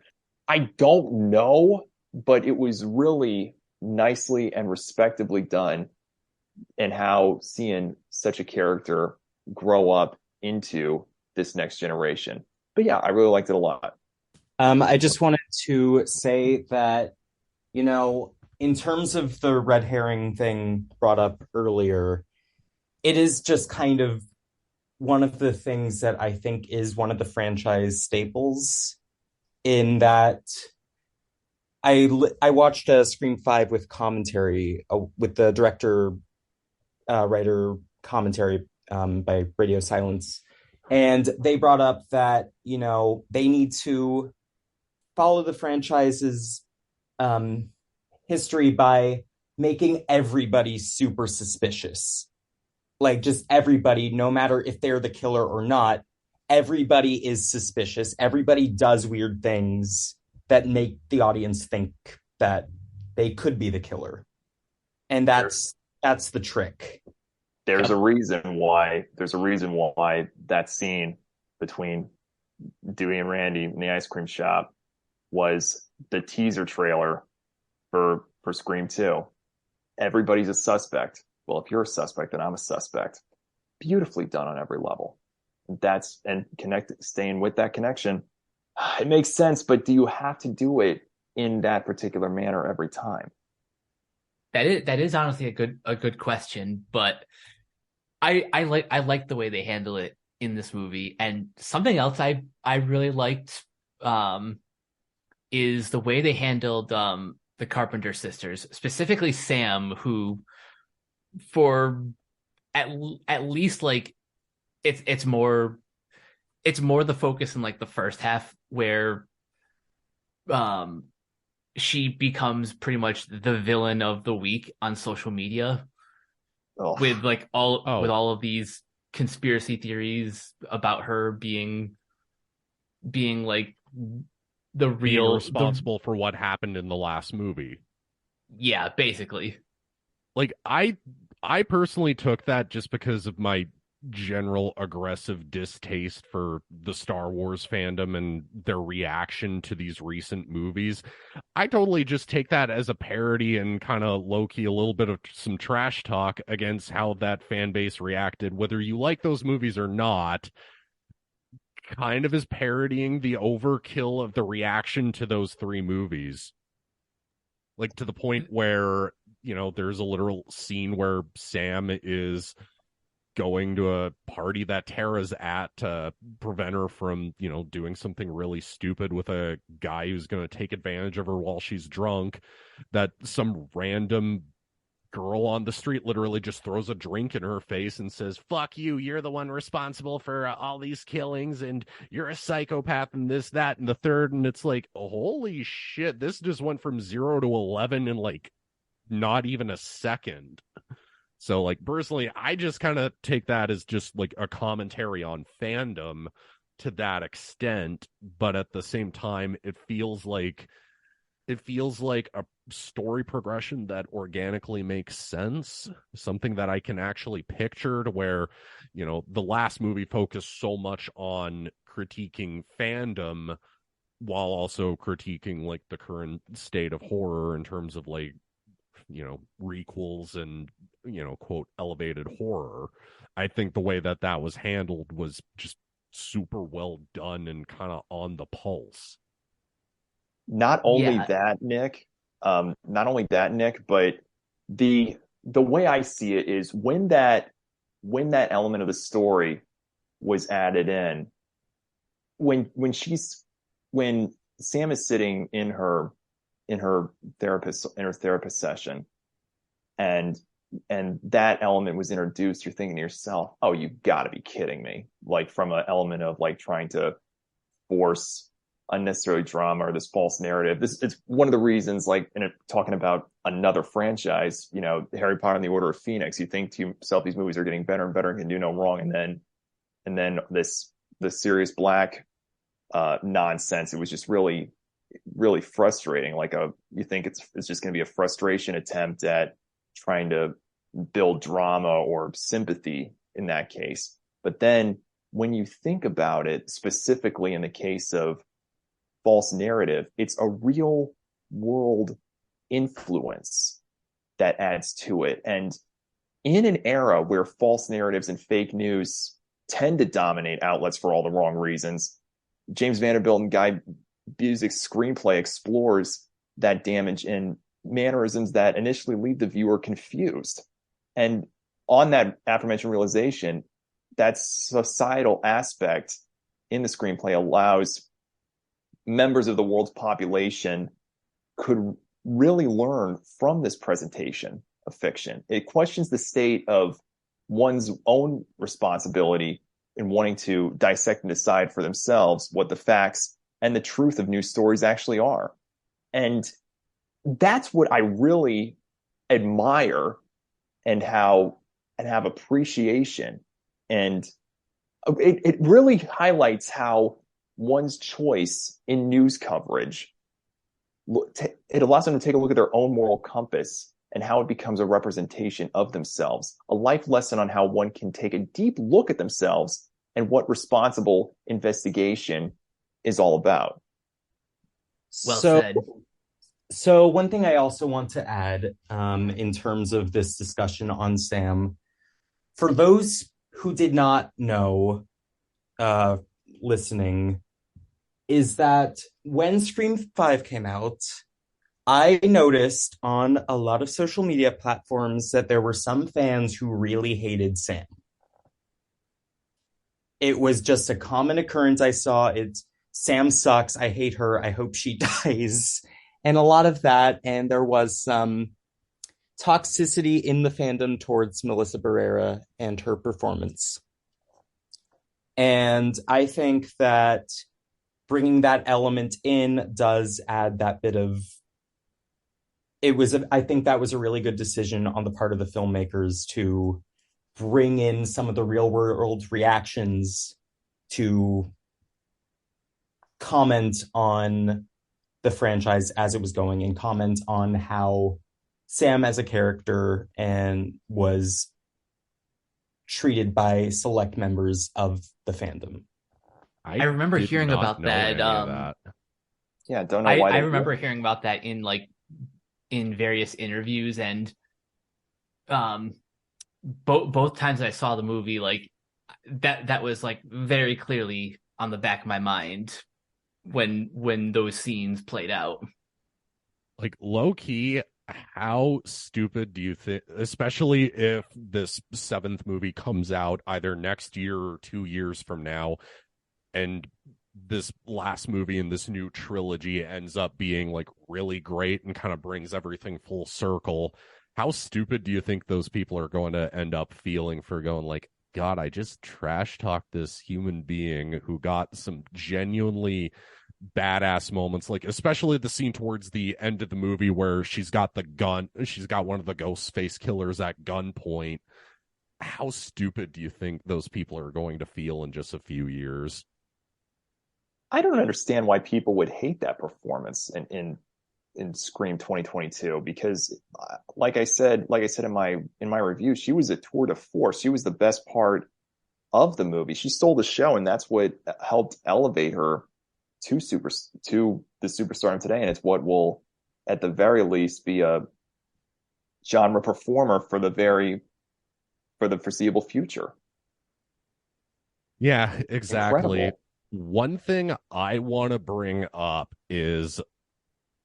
I don't know, but it was really nicely and respectably done, and how seeing such a character grow up into this next generation. But yeah, I really liked it a lot. I just wanted to say that, in terms of the red herring thing brought up earlier, it is just kind of one of the things that I think is one of the franchise staples, in that I watched Scream 5 with commentary, with the director, writer commentary, by Radio Silence. And they brought up that, they need to follow the franchise's history by making everybody super suspicious. Like, just everybody, no matter if they're the killer or not, everybody is suspicious. Everybody does weird things that make the audience think that they could be the killer. And that's the trick. There's a reason why that scene between Dewey and Randy in the ice cream shop was the teaser trailer for Scream 2. Everybody's a suspect. Well, if you're a suspect, then I'm a suspect. Beautifully done on every level. Staying with that connection. It makes sense, but do you have to do it in that particular manner every time? That is honestly a good question, but I like the way they handle it in this movie. And something else I really liked is the way they handled the Carpenter sisters, specifically Sam, who for at least like it's more the focus in like the first half, where she becomes pretty much the villain of the week on social media, Oh, with like with Oh, all of these conspiracy theories about her being like the being real responsible for what happened in the last movie. yeah, basically. Like I personally took that just because of my general aggressive distaste for the Star Wars fandom and their reaction to these recent movies. I totally just take that as a parody and kind of low-key a little bit of some trash talk against how that fan base reacted, whether you like those movies or not, kind of as parodying the overkill of the reaction to those three movies. Like, to the point where, there's a literal scene where Sam is going to a party that Tara's at to prevent her from, doing something really stupid with a guy who's going to take advantage of her while she's drunk, that some random girl on the street literally just throws a drink in her face and says, fuck you, you're the one responsible for all these killings, and you're a psychopath, and this, that, and the third. And it's like, holy shit, this just went from 0 to 11 in like not even a second. So like personally, I just kind of take that as just like a commentary on fandom to that extent, but at the same time it feels like a story progression that organically makes sense, something that I can actually picture, to where, the last movie focused so much on critiquing fandom while also critiquing like the current state of horror in terms of like, requels and, quote, elevated horror. I think the way that was handled was just super well done and kind of on the pulse. Not only that, Nick, but the way I see it is when that element of the story was added in, when Sam is sitting in her therapist session, and that element was introduced, you're thinking to yourself, oh, you got to be kidding me, like from an element of like trying to force unnecessary drama or this false narrative. It's one of the reasons, like, talking about another franchise, Harry Potter and the Order of Phoenix, you think to yourself, these movies are getting better and better and can do no wrong, and then the Sirius Black nonsense, it was just really, really frustrating. Like you think it's just going to be a frustration attempt at trying to build drama or sympathy in that case. But then when you think about it, specifically in the case of false narrative, it's a real world influence that adds to it. And in an era where false narratives and fake news tend to dominate outlets for all the wrong reasons, James Vanderbilt and Guy Busick's screenplay explores that damage in mannerisms that initially leave the viewer confused. And on that aforementioned realization, that societal aspect in the screenplay allows members of the world's population could really learn from this presentation of fiction. It questions the state of one's own responsibility in wanting to dissect and decide for themselves what the facts and the truth of news stories actually are. And that's what I really admire and have appreciation. And it really highlights how one's choice in news coverage, it allows them to take a look at their own moral compass and how it becomes a representation of themselves, a life lesson on how one can take a deep look at themselves and what responsible investigation is all about. Well said. So one thing I also want to add, in terms of this discussion on Sam, for those who did not know, listening, is that when Scream 5 came out, I noticed on a lot of social media platforms that there were some fans who really hated Sam. It was just a common occurrence I saw. It's Sam sucks, I hate her, I hope she dies. And a lot of that, and there was some toxicity in the fandom towards Melissa Barrera and her performance. And I think that bringing that element in does add that bit of... I think that was a really good decision on the part of the filmmakers to bring in some of the real world reactions to comment on the franchise as it was going and comment on how Sam as a character and was treated by select members of the fandom. I remember hearing about that. Yeah, don't know why. I remember hearing about that in various interviews, and both times I saw the movie, like that was like very clearly on the back of my mind when those scenes played out. Like low key, how stupid do you think, especially if this seventh movie comes out either next year or 2 years from now, and this last movie in this new trilogy ends up being like really great and kind of brings everything full circle? How stupid do you think those people are going to end up feeling for going like, God, I just trash talked this human being who got some genuinely badass moments, like especially the scene towards the end of the movie where she's got the gun, she's got one of the Ghostface killers at gunpoint. How stupid do you think those people are going to feel in just a few years? I don't understand why people would hate that performance in Scream 2022, because like I said in my review, she was a tour de force. She was the best part of the movie. She stole the show, and that's what helped elevate her to the superstardom today. And it's what will, at the very least, be a genre performer for the foreseeable future. Yeah, exactly. Incredible. One thing I want to bring up is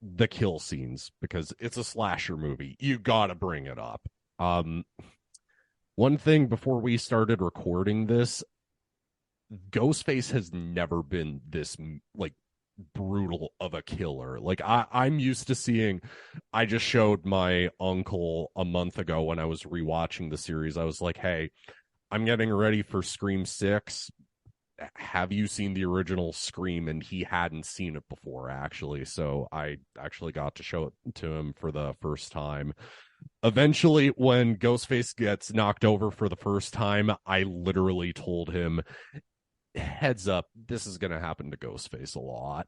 the kill scenes, because it's a slasher movie. You gotta bring it up. One thing before we started recording this, Ghostface has never been this like brutal of a killer. Like I'm used to seeing. I just showed my uncle a month ago when I was rewatching the series. I was like, "Hey, I'm getting ready for Scream 6. Have you seen the original Scream?" And he hadn't seen it before, actually. So I actually got to show it to him for the first time. Eventually, when Ghostface gets knocked over for the first time, I literally told him, heads up, this is going to happen to Ghostface a lot.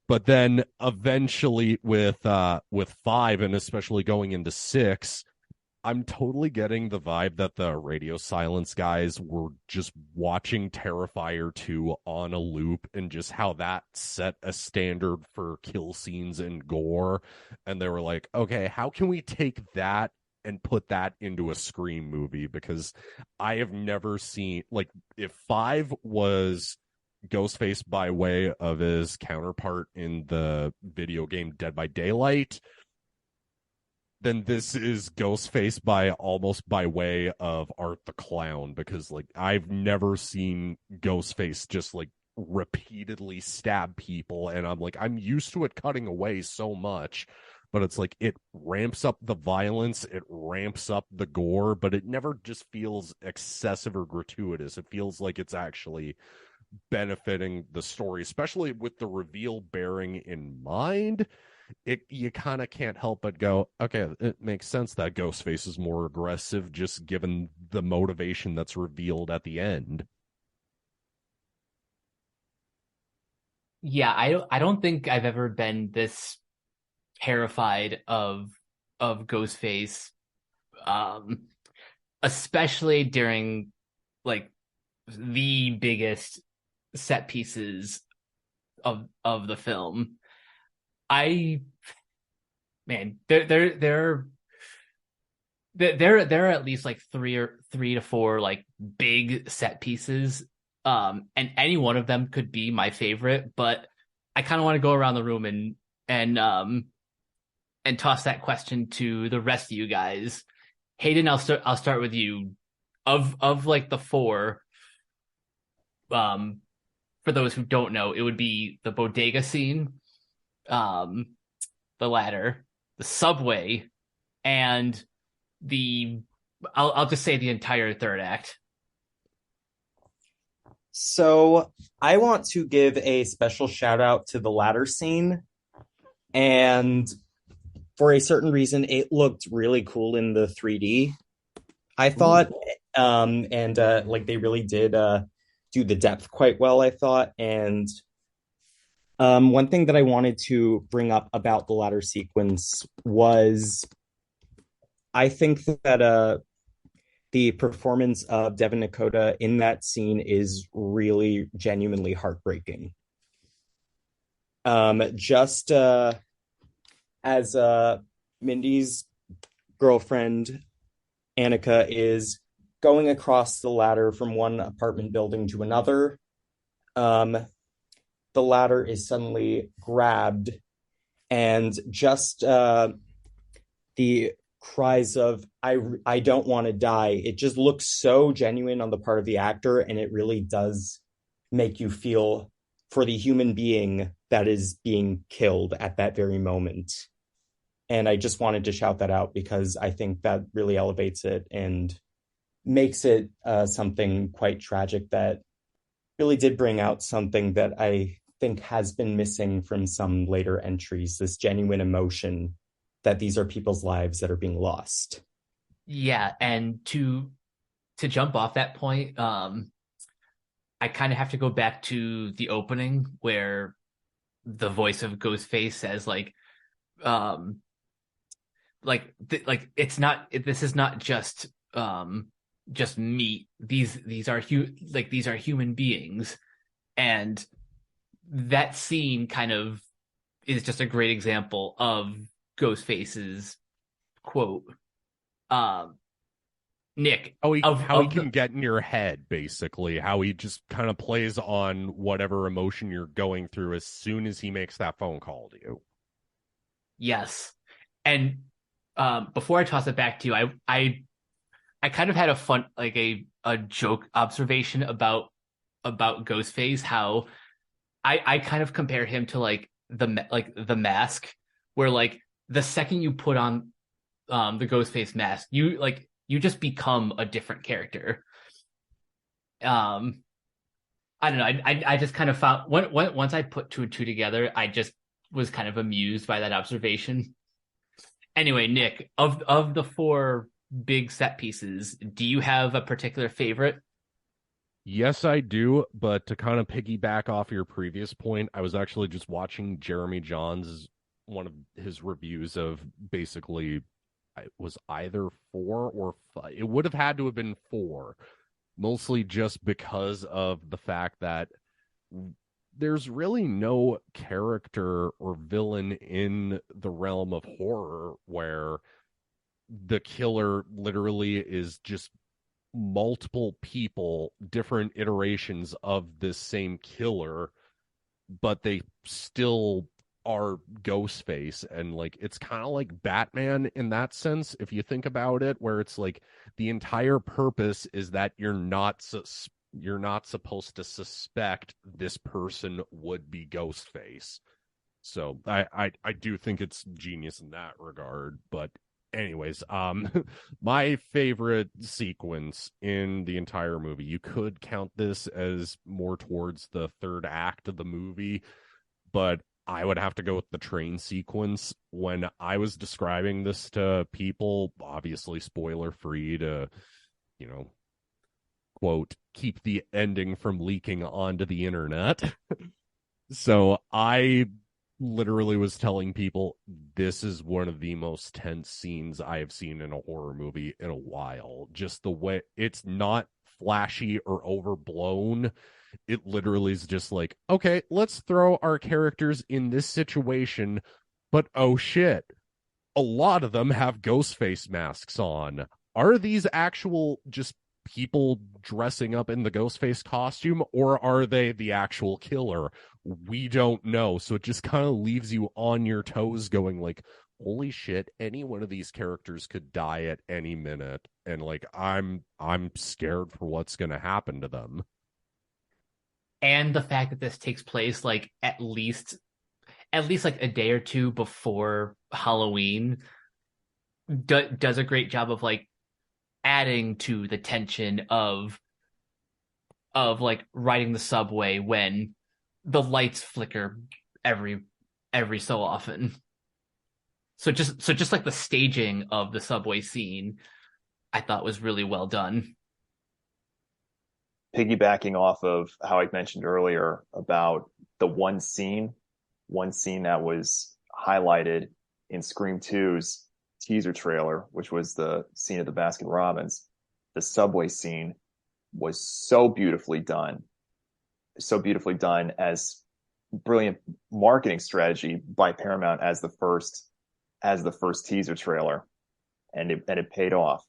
But then eventually with 5, and especially going into 6, I'm totally getting the vibe that the Radio Silence guys were just watching Terrifier 2 on a loop, and just how that set a standard for kill scenes and gore. And they were like, okay, how can we take that and put that into a Scream movie? Because I have never seen, like, if 5 was Ghostface by way of his counterpart in the video game Dead by Daylight, then this is Ghostface by way of Art the Clown, because like I've never seen Ghostface just like repeatedly stab people, and I'm like, I'm used to it cutting away so much, but it's like it ramps up the violence, it ramps up the gore, but it never just feels excessive or gratuitous. It feels like it's actually benefiting the story, especially with the reveal bearing in mind. You kind of can't help but go, okay, it makes sense that Ghostface is more aggressive, just given the motivation that's revealed at the end. Yeah, I don't think I've ever been this terrified of Ghostface, um, especially during like the biggest set pieces of the film. I man, there are at least like three to four like big set pieces, and any one of them could be my favorite. But I kind of want to go around the room and toss that question to the rest of you guys. Hayden, I'll start with you. Of like the four, for those who don't know, it would be the bodega scene, um, the ladder, the subway, and the I'll just say the entire third act. So I want to give a special shout out to the ladder scene. And for a certain reason, it looked really cool in the 3D, I thought. And like they really did do the depth quite well, I thought. And one thing that I wanted to bring up about the ladder sequence was I think that the performance of Devin Nakota in that scene is really genuinely heartbreaking. Just as Mindy's girlfriend, Annika, is going across the ladder from one apartment building to another, the ladder is suddenly grabbed And just the cries of I don't want to die. It just looks so genuine on the part of the actor, and it really does make you feel for the human being that is being killed at that very moment. And I just wanted to shout that out because I think that really elevates it and makes it something quite tragic that really did bring out something that I think has been missing from some later entries, this genuine emotion that these are people's lives that are being lost. Yeah, and to jump off that point, I kind of have to go back to the opening where the voice of Ghostface says um it's not this is not just meat. These are these are human beings, and that scene kind of is just a great example of Ghostface's quote. Um, Nick, how he can get in your head, basically, how he just kind of plays on whatever emotion you're going through as soon as he makes that phone call to you. yes, and before I toss it back to you, I kind of had a fun a joke observation about Ghostface, how I kind of compare him to the mask, where the second you put on the Ghostface mask, you just become a different character. I don't know. I just kind of found once I put two and two together, I just was kind of amused by that observation. Anyway, Nick, of the four big set pieces, do you have a particular favorite? Yes, I do. But to kind of piggyback off your previous point, I was actually just watching Jeremy John's one of his reviews of basically it was either four or five. It would have had to have been four, mostly just because of the fact that there's really no character or villain in the realm of horror where the killer literally is just multiple people, different iterations of this same killer, but they still are Ghostface. And it's kind of like Batman in that sense, if you think about it, where it's like the entire purpose is that you're not supposed to suspect this person would be Ghostface. So I do think it's genius in that regard. But anyways, my favorite sequence in the entire movie, you could count this as more towards the third act of the movie, but I would have to go with the train sequence. When I was describing this to people, obviously spoiler free to, quote, keep the ending from leaking onto the internet. So I literally was telling people this is one of the most tense scenes I have seen in a horror movie in a while. Just the way it's not flashy or overblown. It literally is just like, okay, let's throw our characters in this situation, but oh shit, a lot of them have Ghostface masks on. Are these actual just people dressing up in the Ghostface costume, or are they the actual killer? We don't know. So it just kind of leaves you on your toes going like, holy shit, any one of these characters could die at any minute. And I'm scared for what's going to happen to them. And the fact that this takes place at least a day or two before Halloween does a great job of adding to the tension of riding the subway when the lights flicker every so often. So just like the staging of the subway scene, I thought was really well done. Piggybacking off of how I mentioned earlier about the one scene that was highlighted in Scream 2's teaser trailer, which was the scene of the Baskin Robbins. The subway scene was so beautifully done as brilliant marketing strategy by Paramount as the first teaser trailer, and it paid off.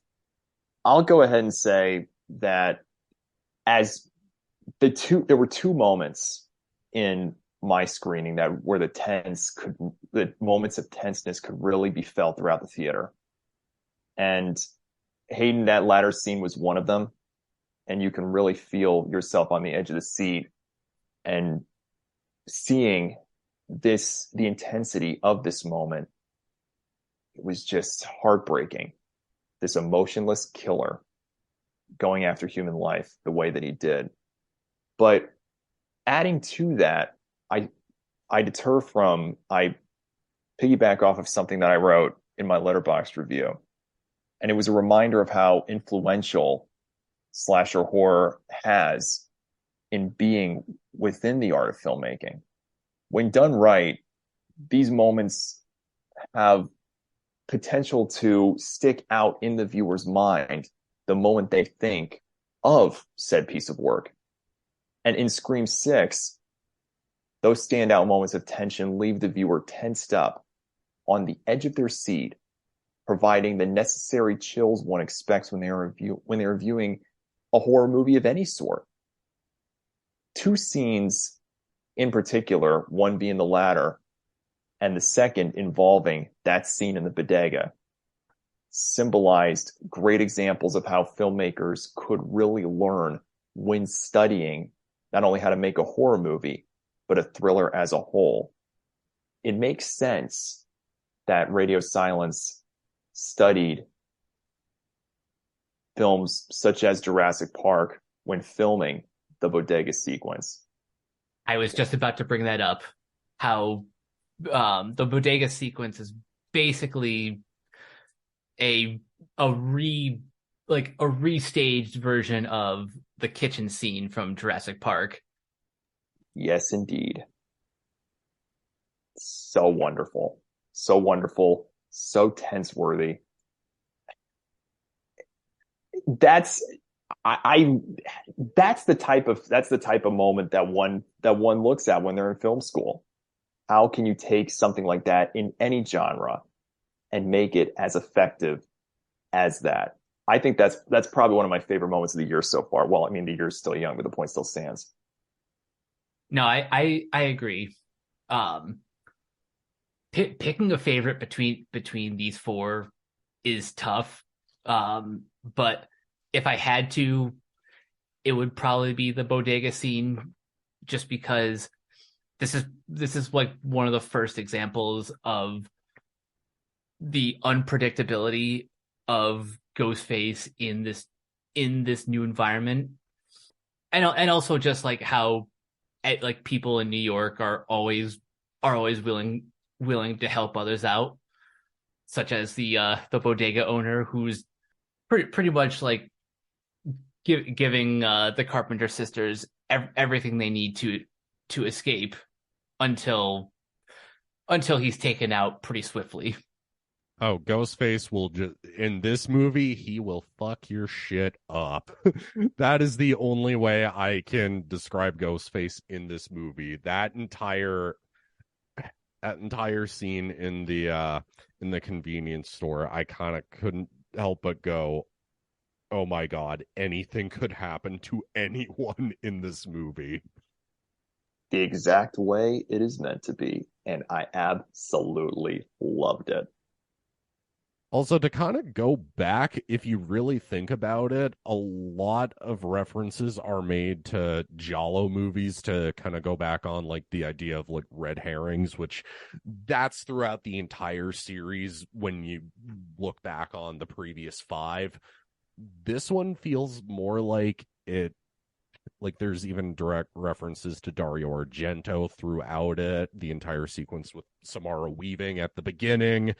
I'll go ahead and say that as there were two moments in my screening that where the moments of tenseness could really be felt throughout the theater. And Hayden, that latter scene was one of them. And you can really feel yourself on the edge of the seat and seeing the intensity of this moment. It was just heartbreaking. This emotionless killer going after human life the way that he did. But adding to that, I piggyback off of something that I wrote in my Letterboxd review. And it was a reminder of how influential slasher horror has in being within the art of filmmaking. When done right, these moments have potential to stick out in the viewer's mind the moment they think of said piece of work. And in Scream 6, those standout moments of tension leave the viewer tensed up on the edge of their seat, providing the necessary chills one expects when they are viewing a horror movie of any sort. Two scenes in particular, one being the latter, and the second involving that scene in the bodega, symbolized great examples of how filmmakers could really learn when studying not only how to make a horror movie, but a thriller as a whole. It makes sense that Radio Silence studied films such as Jurassic Park when filming the bodega sequence. I was just about to bring that up, how the bodega sequence is basically a restaged version of the kitchen scene from Jurassic Park. Yes, indeed. So wonderful. So wonderful. So tense worthy. That's the type of moment that one looks at when they're in film school. How can you take something like that in any genre and make it as effective as that? I think that's probably one of my favorite moments of the year so far. Well, I mean, the year's still young, but the point still stands. No, I agree. Picking a favorite between these four is tough. But if I had to, it would probably be the bodega scene, just because this is like one of the first examples of the unpredictability of Ghostface in this new environment, and also just like how like people in New York are always willing to help others out, such as the bodega owner, who's pretty much like giving the Carpenter sisters everything they need to escape until he's taken out pretty swiftly. Oh, Ghostface will just, in this movie, he will fuck your shit up. That is the only way I can describe Ghostface in this movie. That entire scene in the convenience store, I kind of couldn't help but go, oh my God, anything could happen to anyone in this movie. The exact way it is meant to be, and I absolutely loved it. Also, to kind of go back, if you really think about it, a lot of references are made to Giallo movies to kind of go back on like the idea of like red herrings, which that's throughout the entire series when you look back on the previous 5. This one feels more like it, like there's even direct references to Dario Argento throughout it, the entire sequence with Samara Weaving at the beginning.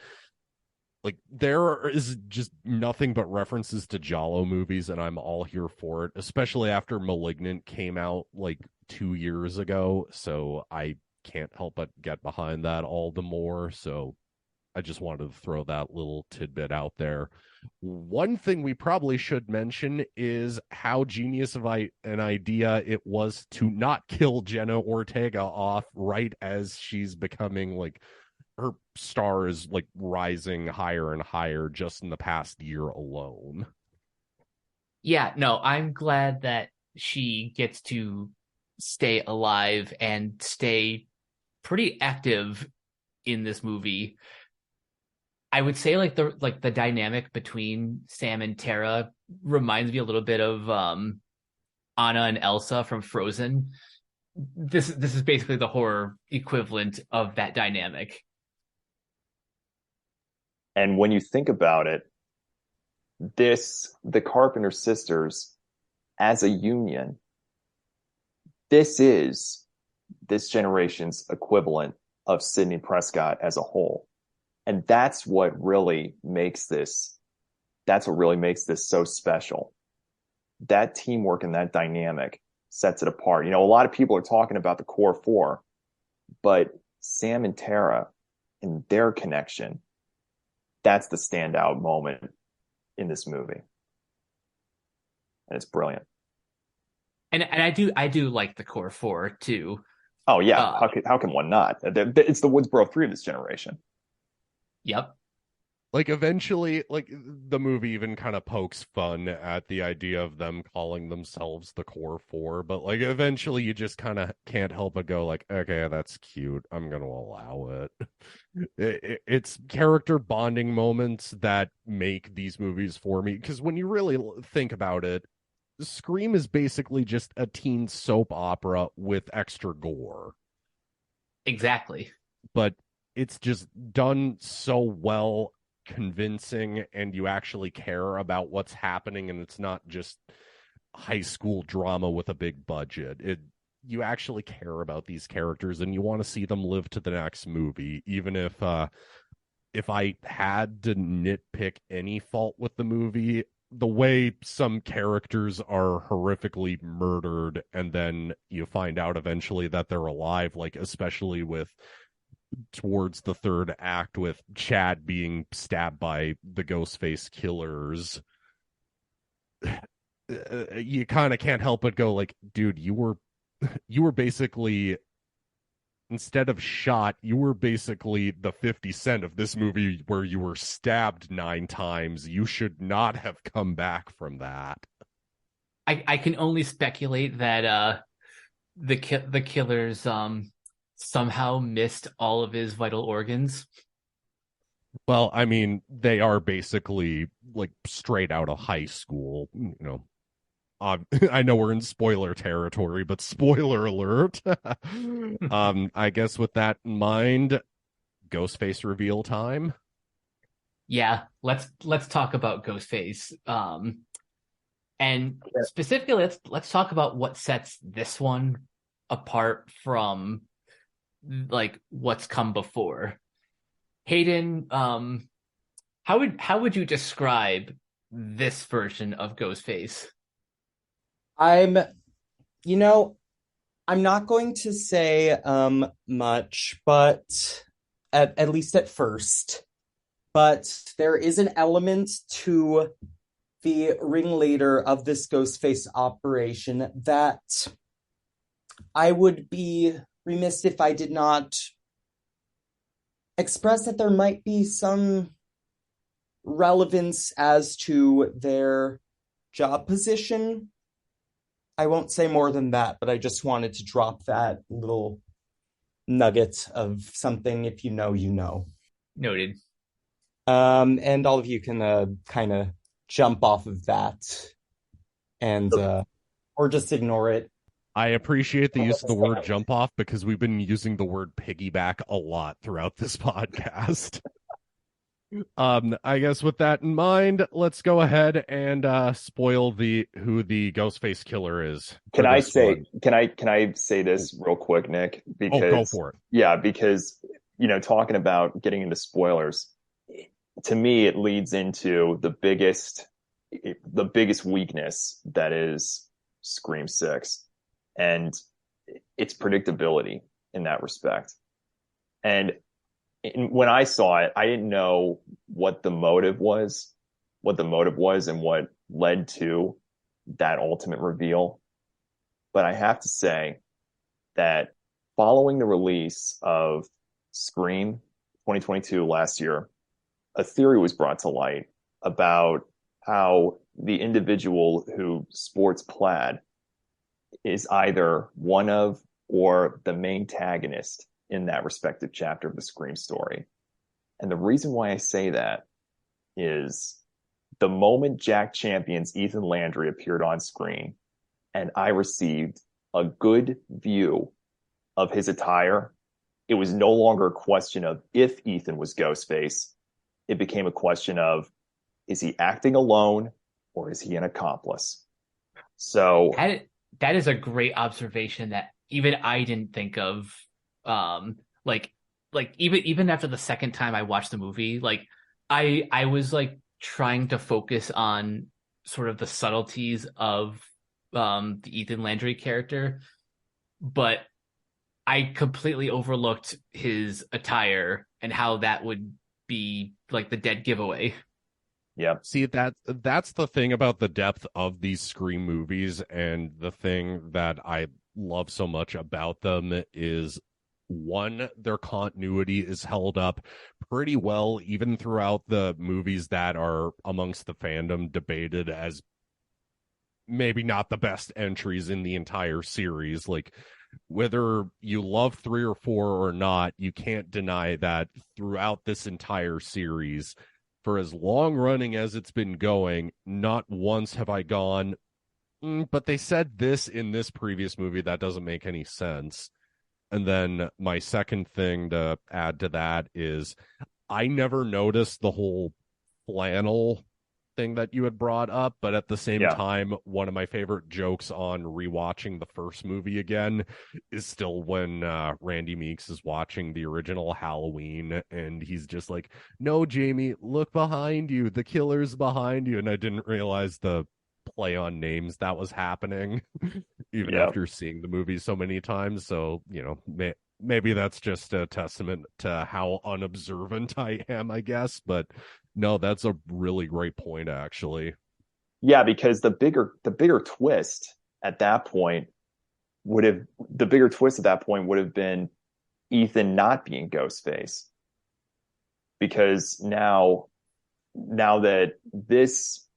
Like, there is just nothing but references to Giallo movies, and I'm all here for it, especially after Malignant came out, like, 2 years ago, so I can't help but get behind that all the more, so I just wanted to throw that little tidbit out there. One thing we probably should mention is how genius of an idea it was to not kill Jenna Ortega off right as she's becoming, like, her star is like rising higher and higher just in the past year alone. Yeah, no, I'm glad that she gets to stay alive and stay pretty active in this movie. I would say the dynamic between Sam and Tara reminds me a little bit of Anna and Elsa from Frozen. This is basically the horror equivalent of that dynamic. And when you think about it, the Carpenter sisters as a union, this is this generation's equivalent of Sidney Prescott as a whole. And that's what really makes this so special. That teamwork and that dynamic sets it apart. A lot of people are talking about the core four, but Sam and Tara and their connection, that's the standout moment in this movie. And it's brilliant. And I do like the core four too. Oh yeah, how can one not? It's the Woodsboro three of this generation. Yep. Like eventually, like the movie even kind of pokes fun at the idea of them calling themselves the core four, but like eventually you just kind of can't help but go like, okay, that's cute. I'm gonna allow it. It's character bonding moments that make these movies for me, because when you really think about it, Scream is basically just a teen soap opera with extra gore. Exactly. But it's just done so well, convincing, and you actually care about what's happening, and it's not just high school drama with a big budget. You actually care about these characters and you want to see them live to the next movie, even if I had to nitpick any fault with the movie, the way some characters are horrifically murdered and then you find out eventually that they're alive, like especially with towards the third act with Chad being stabbed by the Ghostface killers, you kind of can't help but go like, dude, you were basically, instead of shot, you were basically the 50 Cent of this movie where you were stabbed 9 times. You should not have come back from that. I can only speculate that the killers somehow missed all of his vital organs. Well, I mean, they are basically like straight out of high school, I know we're in spoiler territory, but spoiler alert. I guess with that in mind, Ghostface reveal time. Yeah, let's talk about Ghostface. And specifically, let's talk about what sets this one apart from like what's come before. Hayden, how would you describe this version of Ghostface? I'm not going to say much, but at least at first. But there is an element to the ringleader of this Ghostface operation that I would be remiss if I did not express that there might be some relevance as to their job position. I won't say more than that, but I just wanted to drop that little nugget of something. If you know, you know. Noted. And all of you can kind of jump off of that and or just ignore it. I appreciate the use of the word jump off because we've been using the word piggyback a lot throughout this podcast. I guess with that in mind, let's go ahead and spoil who the Ghostface killer is. Can I say this real quick, Nick? Because go for it. Yeah, because talking about getting into spoilers, to me it leads into the biggest weakness that is Scream 6, and its predictability in that respect. And when I saw it, I didn't know what the motive was and what led to that ultimate reveal. But I have to say that following the release of Scream 2022 last year, a theory was brought to light about how the individual who sports plaid is either one of or the main antagonist in that respective chapter of the Scream story. And the reason why I say that is the moment Jack Champion's Ethan Landry appeared on screen and I received a good view of his attire, it was no longer a question of if Ethan was Ghostface. It became a question of, is he acting alone or is he an accomplice? So that is a great observation that even I didn't think of. Like even after the second time I watched the movie, like I was like trying to focus on sort of the subtleties of the Ethan Landry character, but I completely overlooked his attire and how that would be like the dead giveaway. yeah. See, that's the thing about the depth of these Scream movies, and the thing that I love so much about them is, one, their continuity is held up pretty well, even throughout the movies that are amongst the fandom debated as maybe not the best entries in the entire series. Like, whether you love 3 or 4 or not, you can't deny that throughout this entire series, for as long running as it's been going, not once have I gone, but they said this in this previous movie, that doesn't make any sense. And then my second thing to add to that is, I never noticed the whole flannel thing that you had brought up, but at the same time, one of my favorite jokes on rewatching the first movie again is still when Randy Meeks is watching the original Halloween, and he's just like, "No, Jamie, look behind you, the killer's behind you," and I didn't realize the play on names that was happening even after seeing the movie so many times. So, maybe that's just a testament to how unobservant I am, I guess. But no, that's a really great point, actually. Yeah, because the bigger twist at that point would have been Ethan not being Ghostface. Because now that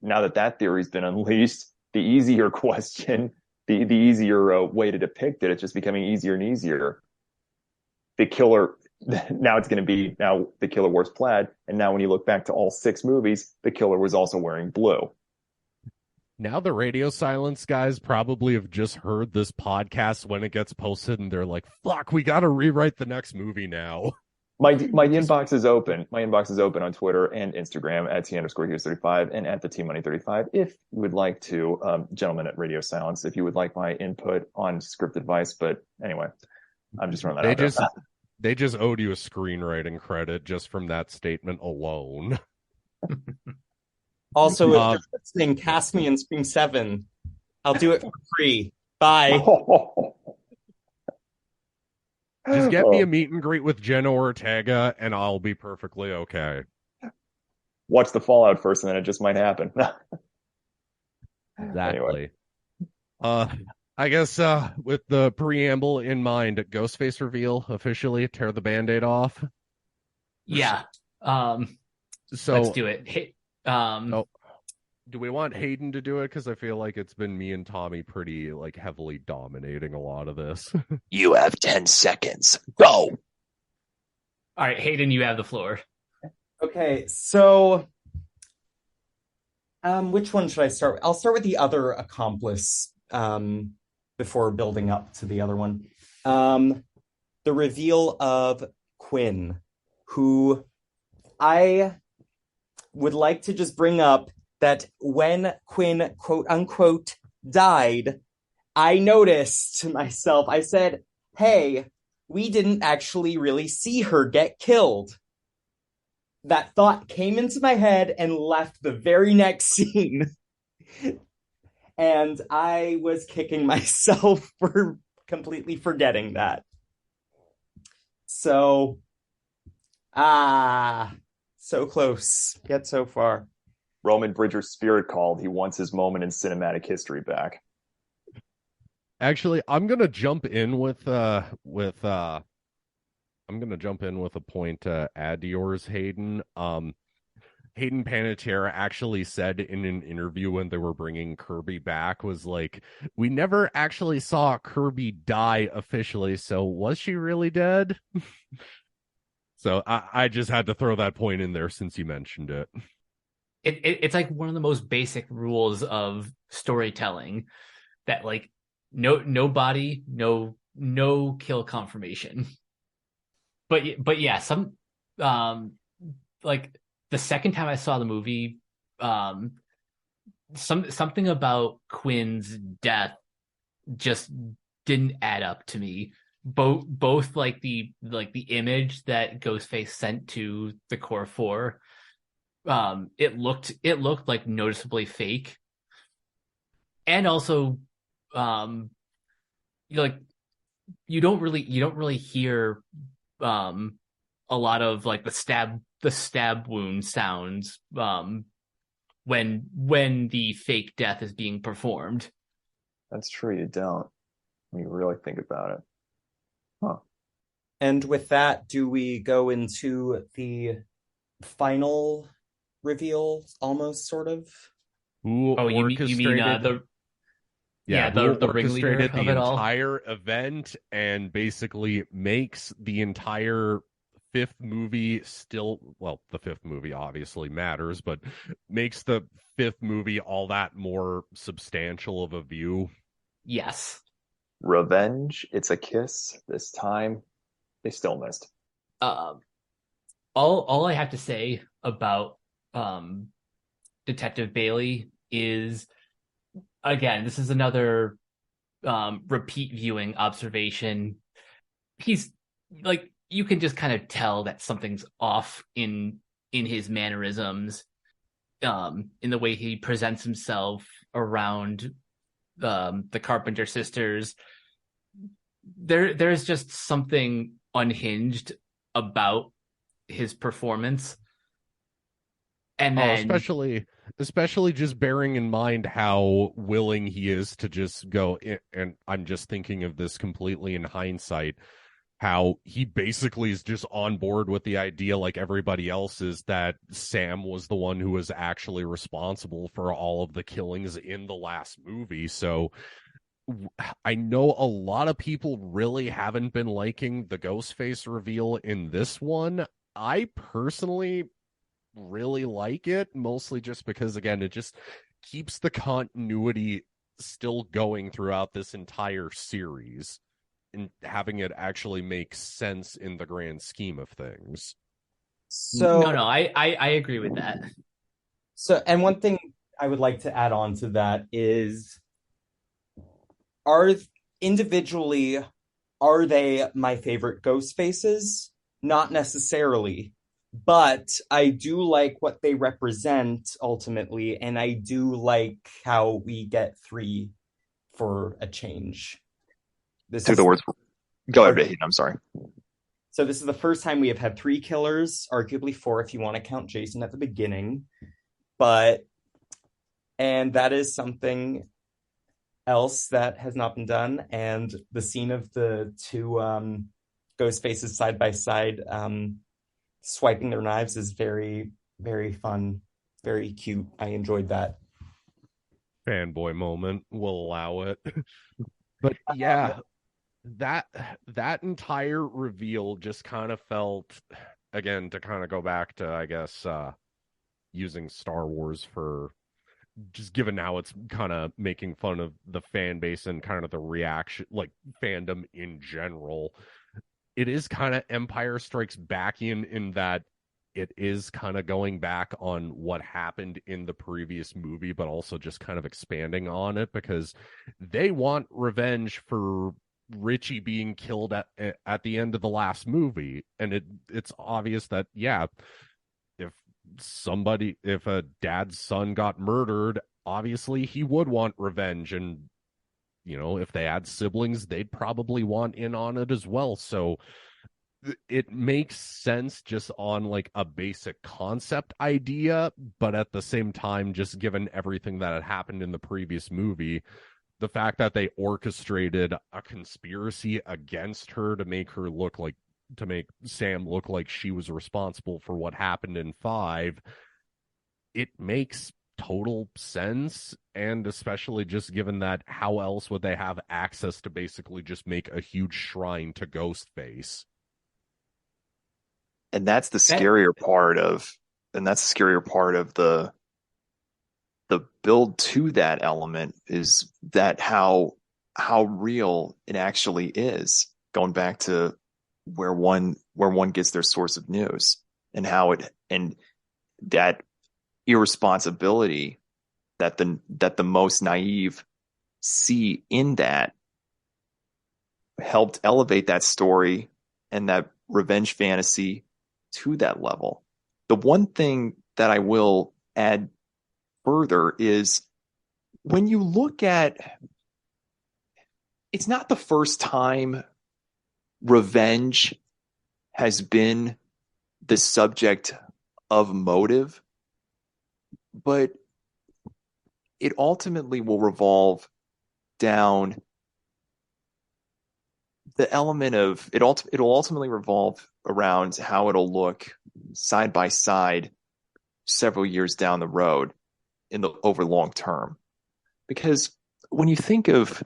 that theory's been unleashed, the easier question, the easier way to depict it, it's just becoming easier and easier. The killer, now it's going to be, now the killer wears plaid, and now when you look back to all 6 movies, the killer was also wearing blue. Now the radio silence guys probably have just heard this podcast when it gets posted, and they're like, fuck, we got to rewrite the next movie now. My inbox is open. My inbox is open on Twitter and Instagram at T_Heroes35 and at the T-Money35. If you would like to, gentlemen at Radio Silence, if you would like my input on script advice. But anyway, I'm just throwing that out there. They just owed you a screenwriting credit just from that statement alone. Also, if you're listening, cast me in Scream 7. I'll do it for free. Bye. Just get me a meet and greet with Jenna Ortega, and I'll be perfectly okay. Watch the fallout first, and then it just might happen. Exactly. Anyway. I guess with the preamble in mind, Ghostface reveal officially, tear the Band-Aid off. Yeah. So let's do it. Do we want Hayden to do it? Because I feel like it's been me and Tommy pretty heavily dominating a lot of this. You have 10 seconds. Go. All right, Hayden, you have the floor. Okay, so which one should I start with? I'll start with the other accomplice before building up to the other one. The reveal of Quinn, who I would like to just bring up that when Quinn, quote unquote, died, I noticed to myself, I said, hey, we didn't actually really see her get killed. That thought came into my head and left the very next scene. And I was kicking myself for completely forgetting that. So, so close, yet so far. Roman Bridger's spirit called. He wants his moment in cinematic history back. Actually, I'm gonna jump in with a point to add to yours, Hayden. Hayden Panettiere actually said in an interview when they were bringing Kirby back was like, we never actually saw Kirby die officially, so was she really dead? So I just had to throw that point in there since you mentioned it. It's like one of the most basic rules of storytelling that like no body, no kill confirmation. But yeah, some um like the second time I saw the movie, um something about Quinn's death just didn't add up to me. Both like the image that Ghostface sent to the core four, it looked like noticeably fake, and also um like you don't really hear um a lot of like the stab wound sounds when the fake death is being performed. That's true. You don't. When you really think about it. Huh. And with that, do we go into the final reveal, almost sort of? Who Oh, you mean orchestrated the Yeah, yeah, who the ringleader orchestrated of the it all? entire event and basically makes the entire fifth movie still, well, the fifth movie obviously matters, but makes the fifth movie all that more substantial of a view. Yes. Revenge. It's a kiss. This time, they still missed. Um, all I have to say about um Detective Bailey is, again, this is another repeat viewing observation. He's like, you can just kind of tell that something's off in his mannerisms, in the way he presents himself around the Carpenter sisters. There's just something unhinged about his performance. And Oh, then especially just bearing in mind how willing he is to just go in, and I'm just thinking of this completely in hindsight, how he basically is just on board with the idea, like everybody else is, that Sam was the one who was actually responsible for all of the killings in the last movie. So I know a lot of people really haven't been liking the Ghostface reveal in this one. I personally really like it, mostly just because, again, it just keeps the continuity still going throughout this entire series and having it actually make sense in the grand scheme of things. no, So, no, I agree with that. and one thing I would like to add on to that is, are individually, are they my favorite ghost faces? Not necessarily, but I do like what they represent ultimately, and I do like how we get three for a change. This Took the is words. Go ahead, Hayden. I'm sorry. So this is the first time we have had three killers, arguably four if you want to count Jason at the beginning. And that is something else that has not been done. And the scene of the two ghost faces side by side, swiping their knives, is very, very fun, very cute. I enjoyed that. Fanboy moment, will allow it. But yeah, that that entire reveal just kind of felt, again, to kind of go back to, I guess, using Star Wars for, just given how it's kind of making fun of the fan base and kind of the reaction, like fandom in general, it is kind of Empire Strikes Back in that it is kind of going back on what happened in the previous movie, but also just kind of expanding on it, because they want revenge for Richie being killed at the end of the last movie. And it's obvious that, yeah, if if a dad's son got murdered, obviously he would want revenge. And, if they had siblings, they'd probably want in on it as well. So it makes sense just on like a basic concept idea, but at the same time, just given everything that had happened in the previous movie, the fact that they orchestrated a conspiracy against her to make Sam look like she was responsible for what happened in 5, it makes total sense. And especially just given that, how else would they have access to basically just make a huge shrine to Ghostface? And that's the scarier part of the build to that element, is that how real it actually is, going back to where one gets their source of news, and that irresponsibility that the most naive see in that helped elevate that story and that revenge fantasy to that level. The one thing that I will add further is, when you look at, it's not the first time revenge has been the subject of motive, but it ultimately will revolve down the element of it'll ultimately revolve around how it'll look side by side several years down the road over long term. Because when you think of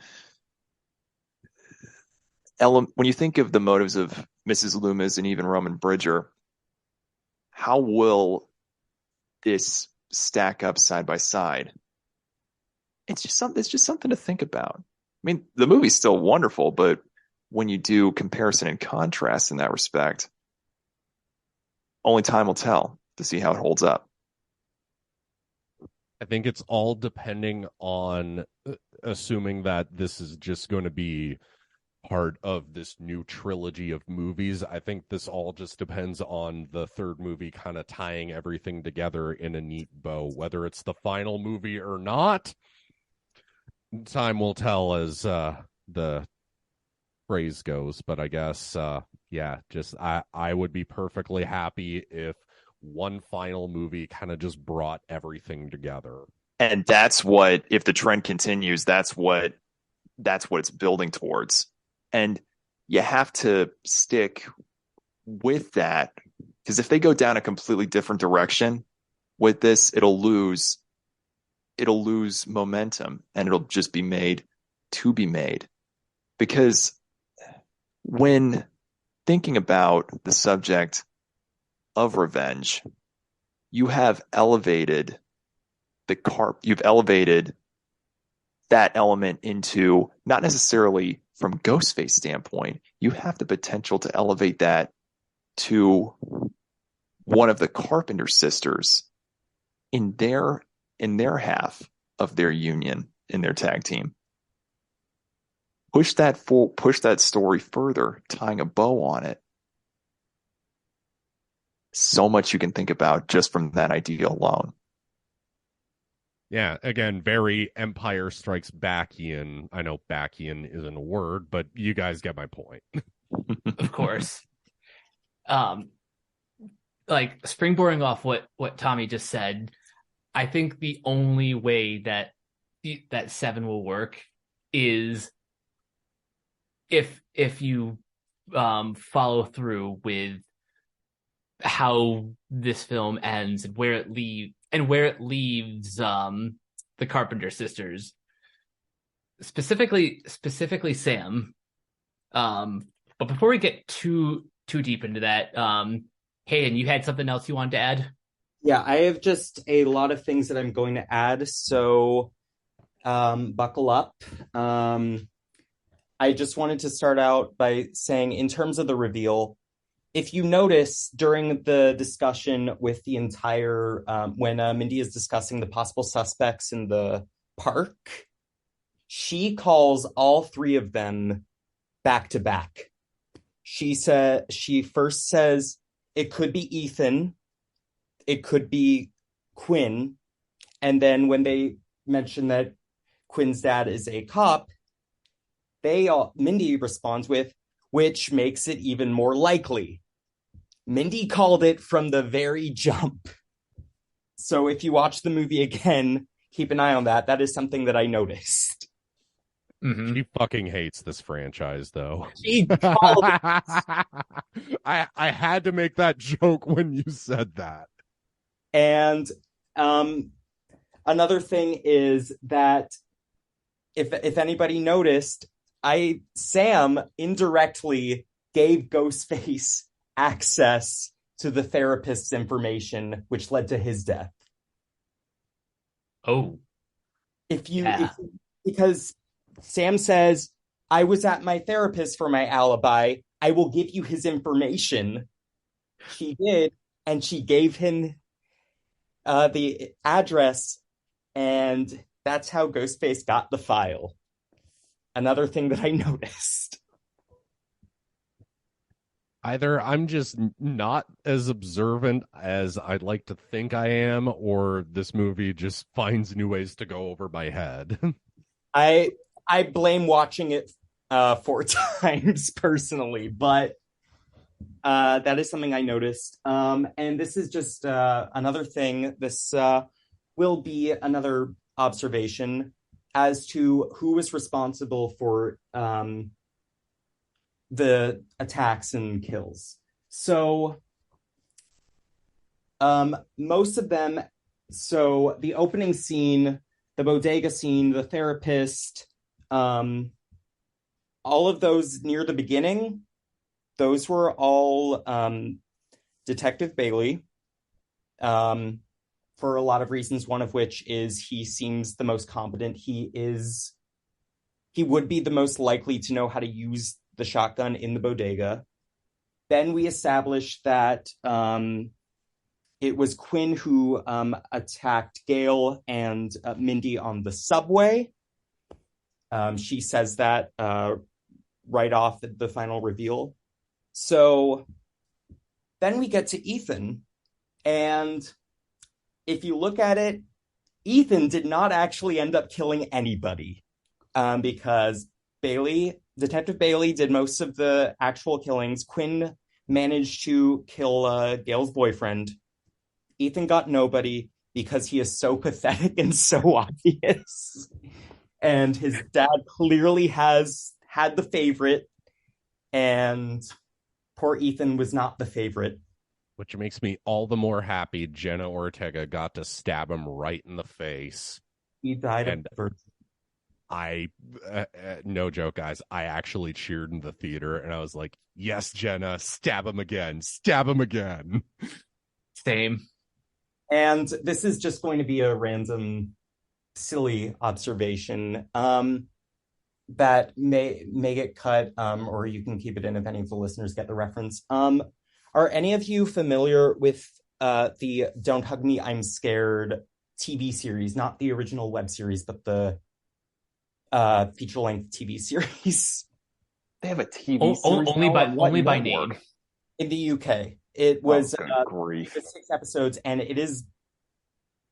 the motives of Mrs. Loomis and even Roman Bridger, how will this stack up side by side? It's just something to think about. I mean, the movie's still wonderful, but when you do comparison and contrast in that respect, only time will tell to see how it holds up. I think it's all depending on assuming that this is just going to be part of this new trilogy of movies. I think this all just depends on the third movie kind of tying everything together in a neat bow. Whether it's the final movie or not, time will tell, as the phrase goes. But I guess, I would be perfectly happy if one final movie kind of just brought everything together. And that's what, if the trend continues, that's what it's building towards. And you have to stick with that, because if they go down a completely different direction with this, it'll lose momentum, and it'll just be made to be made. Because when thinking about the subject of revenge, you've elevated that element into, not necessarily from Ghostface standpoint, you have the potential to elevate that to one of the Carpenter sisters in their half of their union, in their tag team. Push that story further, tying a bow on it. So much you can think about just from that idea alone. Yeah, again, very Empire Strikes Backian. I know Backian isn't a word, but you guys get my point. Of course. Like, springboarding off what Tommy just said, I think the only way that 7 will work is if you follow through with how this film ends and where it leaves the Carpenter sisters, specifically Sam. But before we get too deep into that, Hayden, you had something else you wanted to add? Yeah, I have just a lot of things that I'm going to add, so buckle up. I just wanted to start out by saying, in terms of the reveal, if you notice during the discussion with the entire, when Mindy is discussing the possible suspects in the park, she calls all 3 of them back to back. She first says it could be Ethan, it could be Quinn, and then when they mention that Quinn's dad is a cop, Mindy responds with, which makes it even more likely. Mindy called it from the very jump. So if you watch the movie again, keep an eye on that. That is something that I noticed. Mm-hmm. She fucking hates this franchise, though. She called it. I had to make that joke when you said that. And Another thing is that if anybody noticed, Sam indirectly gave Ghostface access to the therapist's information, which led to his death. Oh, yeah. Because Sam says, I was at my therapist for my alibi. I will give you his information. She did, and she gave him the address, and that's how Ghostface got the file. Another thing that I noticed. Either I'm just not as observant as I'd like to think I am, or this movie just finds new ways to go over my head. I blame watching it 4 times personally, but that is something I noticed. And this is just another thing. This will be another observation as to who was responsible for the attacks and kills. So most of them, so the opening scene, the bodega scene, the therapist, all of those near the beginning, those were all Detective Bailey, for a lot of reasons, one of which is he seems the most competent. He would be the most likely to know how to use the shotgun in the bodega. Then we established that it was Quinn who attacked Gail and Mindy on the subway. She says that right off the final reveal. So then we get to Ethan, and if you look at it, Ethan did not actually end up killing anybody, because Detective Bailey did most of the actual killings. Quinn managed to kill Gail's boyfriend. Ethan got nobody because he is so pathetic and so obvious. And his dad clearly has had the favorite, and poor Ethan was not the favorite. Which makes me all the more happy Jenna Ortega got to stab him right in the face. He died of first. No joke, guys, I actually cheered in the theater, and I was like, yes, Jenna, stab him again. Stab him again. Same. And this is just going to be a random, silly observation that may get cut, or you can keep it in if any of the listeners get the reference. Are any of you familiar with the Don't Hug Me, I'm Scared TV series? Not the original web series, but the feature-length TV series. They have a TV series only by name. In the UK. It was 6 episodes, and it is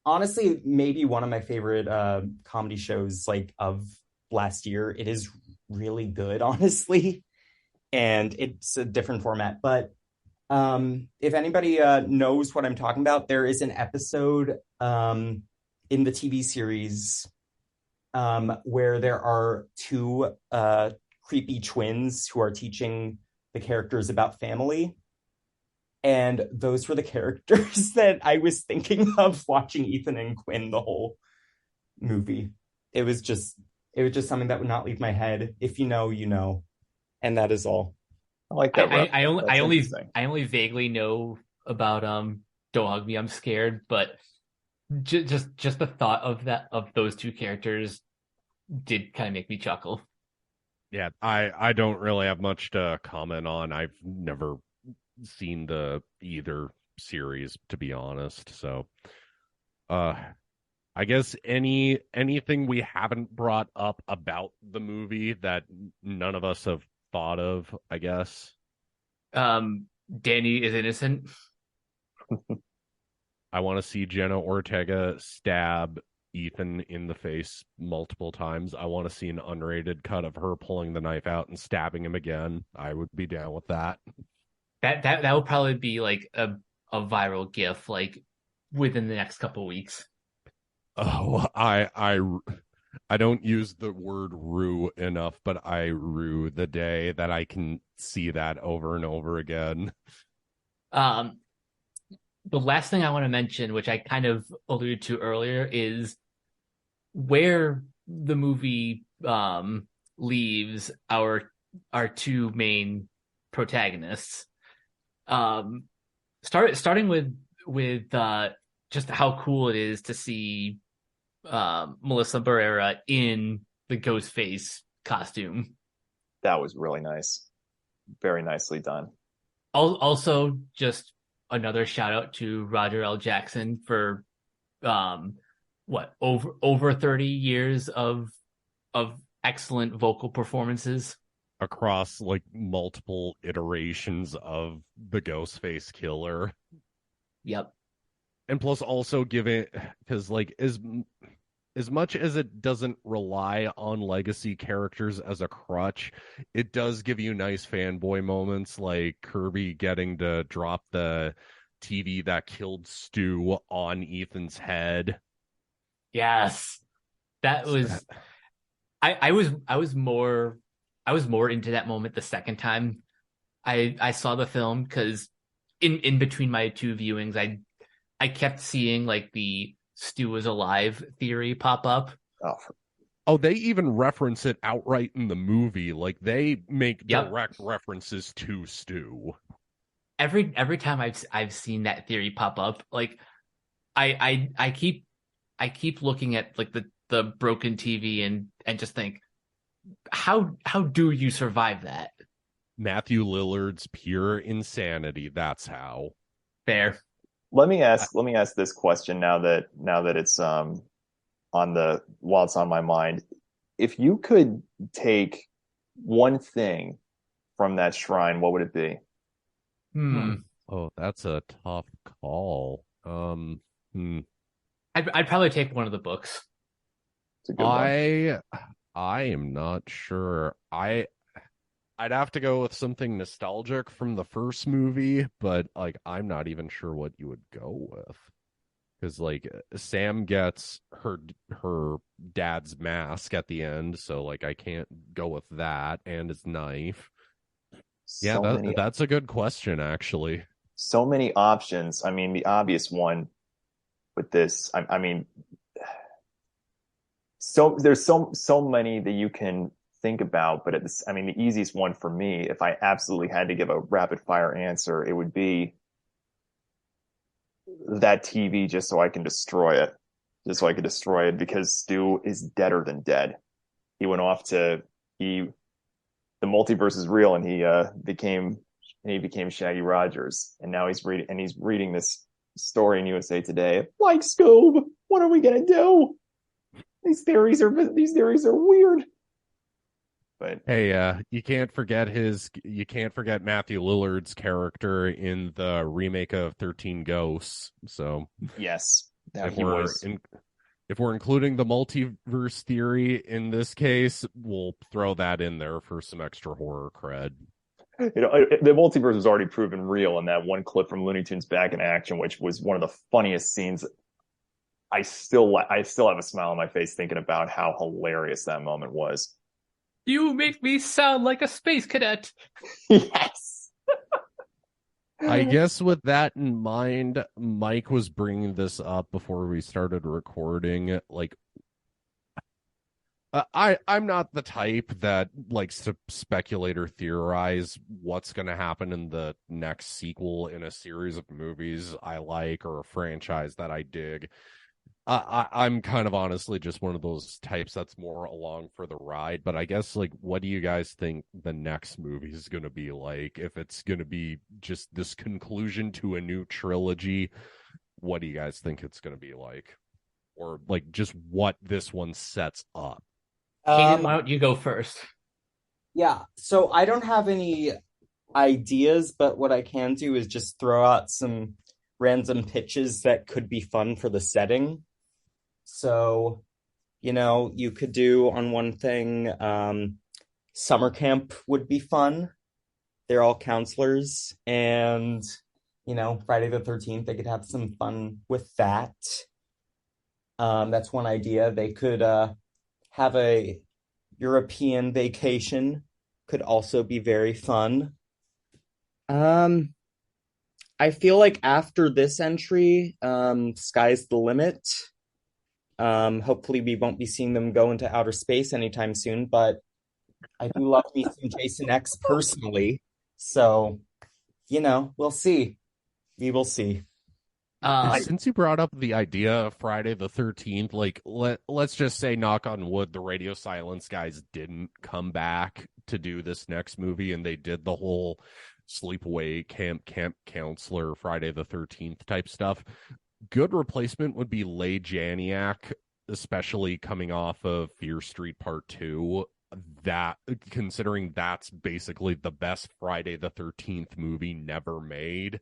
honestly maybe one of my favorite comedy shows like of last year. It is really good, honestly, and it's a different format. But if anybody knows what I'm talking about, there is an episode in the TV series where there are 2 creepy twins who are teaching the characters about family. And those were the characters that I was thinking of watching Ethan and Quinn the whole movie. It was just something that would not leave my head. If you know, you know. And that is all. I like that. I only vaguely know about Don't Hug Me, I'm Scared, but just the thought of those 2 characters did kind of make me chuckle. Yeah, I don't really have much to comment on. I've never seen the either series, to be honest. So I guess anything we haven't brought up about the movie that none of us have thought of, I guess. Danny is innocent. I want to see Jenna Ortega stab Ethan in the face multiple times. I want to see an unrated cut of her pulling the knife out and stabbing him again. I would be down with that. That would probably be like a viral GIF like within the next couple of weeks. Oh, I don't use the word rue enough, but I rue the day that I can see that over and over again. the last thing I want to mention, which I kind of alluded to earlier, is where the movie leaves our two main protagonists. Um, starting with just how cool it is to see Melissa Barrera in the Ghostface costume. That was really nice. Very nicely done. Also, just another shout out to Roger L. Jackson for um, what over 30 years of excellent vocal performances. Across like multiple iterations of the Ghostface killer. Yep. And plus also giving, because like as much as it doesn't rely on legacy characters as a crutch, it does give you nice fanboy moments like Kirby getting to drop the TV that killed Stu on Ethan's head. Yes. That was I was more into that moment the second time I saw the film, because in between my two viewings I kept seeing like the Stu is alive theory pop up. Oh, Oh, they even reference it outright in the movie. Like they make Yep. direct references to Stu. Every time I've seen that theory pop up, like I keep looking at like the broken TV and just think, how do you survive that? Matthew Lillard's pure insanity. That's how. Fair. let me ask this question now that it's while it's on my mind. If you could take one thing from that shrine, what would it be? Oh, that's a tough call. I'd probably take one of the books. It's a good one. I am not sure. I'd have to go with something nostalgic from the first movie, but like I'm not even sure what you would go with. Because like Sam gets her dad's mask at the end, so like I can't go with that and his knife. Yeah, that's a good question actually. So many options. I mean, the obvious one with this, I mean, there's so many that you can think about, but I mean, the easiest one for me, if I absolutely had to give a rapid fire answer, it would be that TV, just so I can destroy it. Just so I could destroy it, because Stu is deader than dead. He went off to the multiverse is real, and he became Shaggy Rogers, and now he's reading this story in USA Today. Like, Scoob, what are we gonna do? These theories are weird. But hey, you can't forget Matthew Lillard's character in the remake of 13 Ghosts. So yes, if we're including the multiverse theory in this case, we'll throw that in there for some extra horror cred. The multiverse was already proven real in that one clip from Looney Tunes Back in Action, which was one of the funniest scenes. I still have a smile on my face thinking about how hilarious that moment was. You make me sound like a space cadet. Yes. I guess with that in mind, Mike was bringing this up before we started recording. Like, I'm not the type that likes to speculate or theorize what's going to happen in the next sequel in a series of movies I like or a franchise that I dig. I'm kind of honestly just one of those types that's more along for the ride. But I guess, like, what do you guys think the next movie is going to be like? If it's going to be just this conclusion to a new trilogy, what do you guys think it's going to be like? Or, like, just what this one sets up? Hayden, why don't you go first? Yeah, so I don't have any ideas, but what I can do is just throw out some random pitches that could be fun for the setting. So, you could do on one thing, summer camp would be fun. They're all counselors, and, Friday the 13th, they could have some fun with that. That's one idea. They could have a European vacation, could also be very fun. I feel like after this entry, sky's the limit. Hopefully we won't be seeing them go into outer space anytime soon, but I do love me some Jason X personally. So, we'll see. We will see. Since you brought up the idea of Friday the 13th, like let's just say, knock on wood, the Radio Silence guys didn't come back to do this next movie, and they did the whole sleepaway camp counselor Friday the 13th type stuff. Good replacement would be Leigh Janiak, especially coming off of Fear Street Part 2. That, considering that's basically the best Friday the 13th movie never made,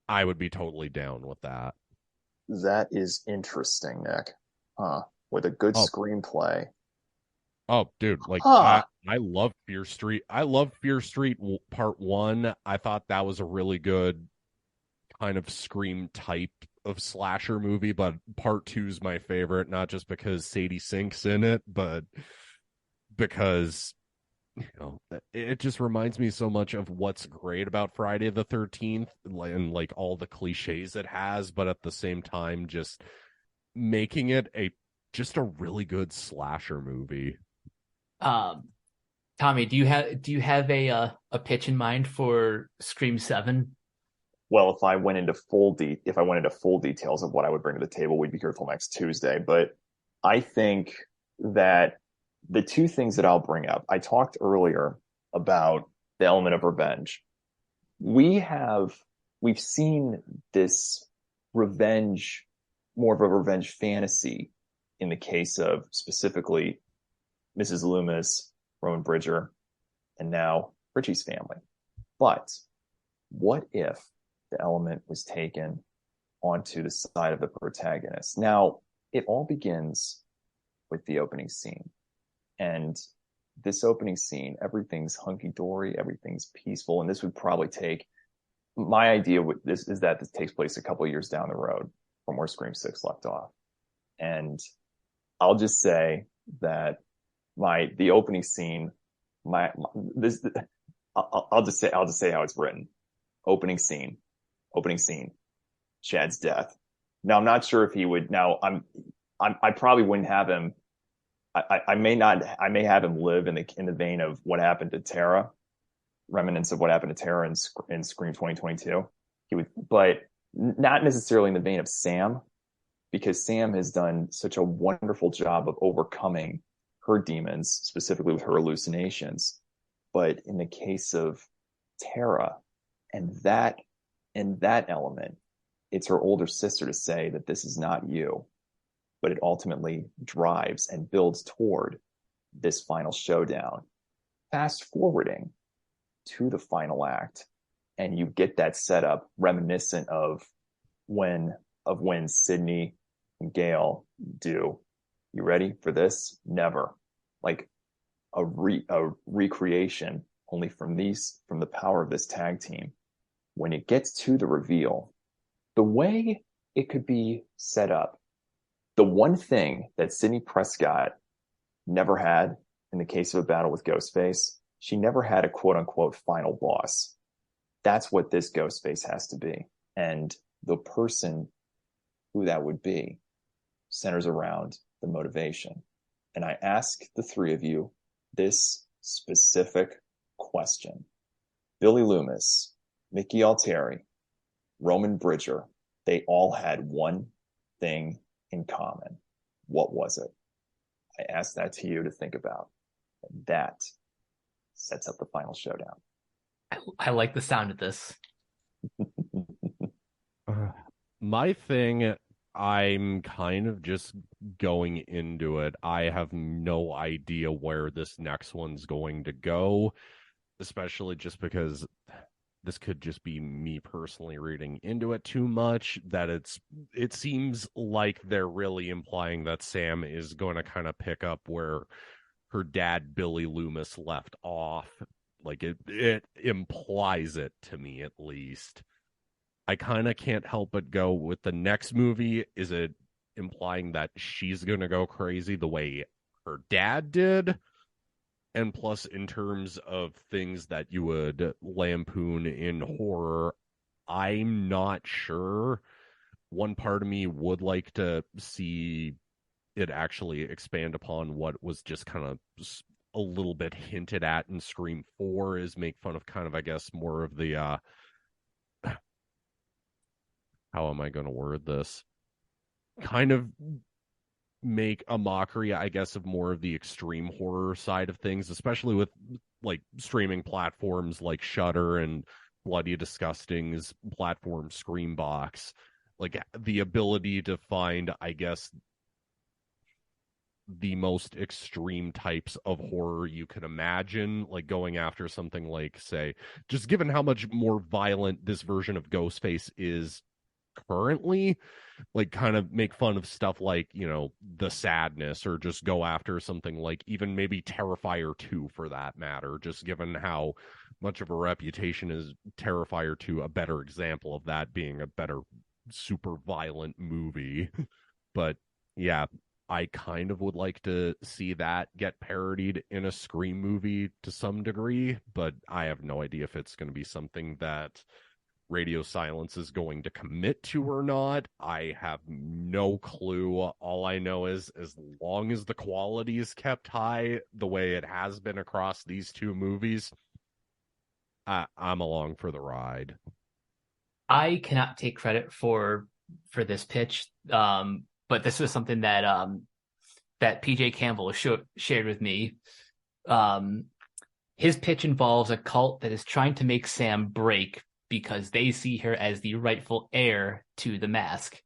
I would be totally down with that. That is interesting, Nick. With a good screenplay. Oh, dude, like I love Fear Street. I love Fear Street Part 1. I thought that was a really good kind of Scream type of slasher movie, but Part 2 is my favorite, not just because Sadie Sink's in it, but because it just reminds me so much of what's great about Friday the 13th and like all the cliches it has, but at the same time just making it just a really good slasher movie. Tommy, do you have a pitch in mind for Scream 7? Well, if I went into full details of what I would bring to the table, we'd be here till next Tuesday. But I think that the two things that I'll bring up, I talked earlier about the element of revenge. We've seen this revenge, more of a revenge fantasy in the case of specifically Mrs. Loomis, Roman Bridger, and now Richie's family. But what if the element was taken onto the side of the protagonist? Now, it all begins with the opening scene. And this opening scene, everything's hunky-dory, everything's peaceful, and this would probably take, my idea with this is that this takes place a couple of years down the road from where Scream 6 left off. And I'll just say that the opening scene, I'll just say how it's written. Opening scene, Chad's death. Now, I'm not sure if he would, I probably wouldn't have him. I may have him live in the vein of what happened to Tara, remnants of what happened to Tara in Scream 2022. But not necessarily in the vein of Sam, because Sam has done such a wonderful job of overcoming her demons, specifically with her hallucinations. But in the case of Tara and that element, it's her older sister to say that this is not you. But it ultimately drives and builds toward this final showdown. Fast forwarding to the final act, and you get that setup reminiscent of when Sydney and Gail do. You ready for this? Never. Like a recreation, only from the power of this tag team. When it gets to the reveal, the way it could be set up, the one thing that Sidney Prescott never had in the case of a battle with Ghostface, she never had a quote unquote final boss. That's what this Ghostface has to be. And the person who that would be centers around the motivation. And I ask the three of you this specific question. Billy Loomis, Mickey Altieri, Roman Bridger, they all had one thing in common. What was it? I ask that to you to think about. And that sets up the final showdown. I like the sound of this. My thing, I'm kind of just going into it. I have no idea where this next one's going to go, especially just because this could just be me personally reading into it too much, that it seems like they're really implying that Sam is going to kind of pick up where her dad Billy Loomis left off. Like it implies it to me, at least. I kind of can't help but go with the next movie. Is it implying that she's going to go crazy the way her dad did? And plus, in terms of things that you would lampoon in horror, I'm not sure. One part of me would like to see it actually expand upon what was just kind of a little bit hinted at in Scream 4, is make fun of kind of, I guess, more of the how am I going to word this? Kind of make a mockery, I guess, of more of the extreme horror side of things, especially with like streaming platforms like Shudder and Bloody Disgusting's platform Screambox. Like the ability to find, I guess, the most extreme types of horror you can imagine, like going after something like, say, just given how much more violent this version of Ghostface is currently, like kind of make fun of stuff like, you know, The Sadness, or just go after something like even maybe Terrifier 2 for that matter, just given how much of a reputation is Terrifier 2, a better example of that being a better super violent movie. But yeah, I kind of would like to see that get parodied in a Scream movie to some degree, but I have no idea if it's going to be something that Radio Silence is going to commit to or not. I have no clue. All I know is as long as the quality is kept high the way it has been across these two movies, I'm along for the ride. I cannot take credit for this pitch, but this was something that that PJ Campbell shared with me. His pitch involves a cult that is trying to make Sam break because they see her as the rightful heir to the mask.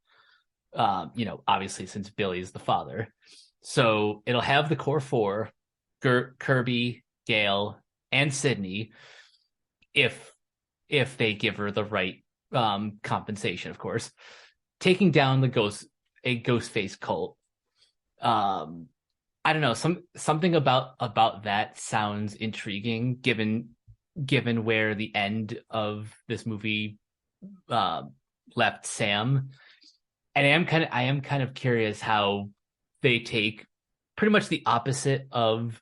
Obviously since Billy is the father. So it'll have the core four, Kirby, Gail, and Sydney, if they give her the right compensation, of course, taking down a Ghostface cult. I don't know, something about that sounds intriguing, given where the end of this movie left Sam. And I am kind of curious how they take pretty much the opposite of,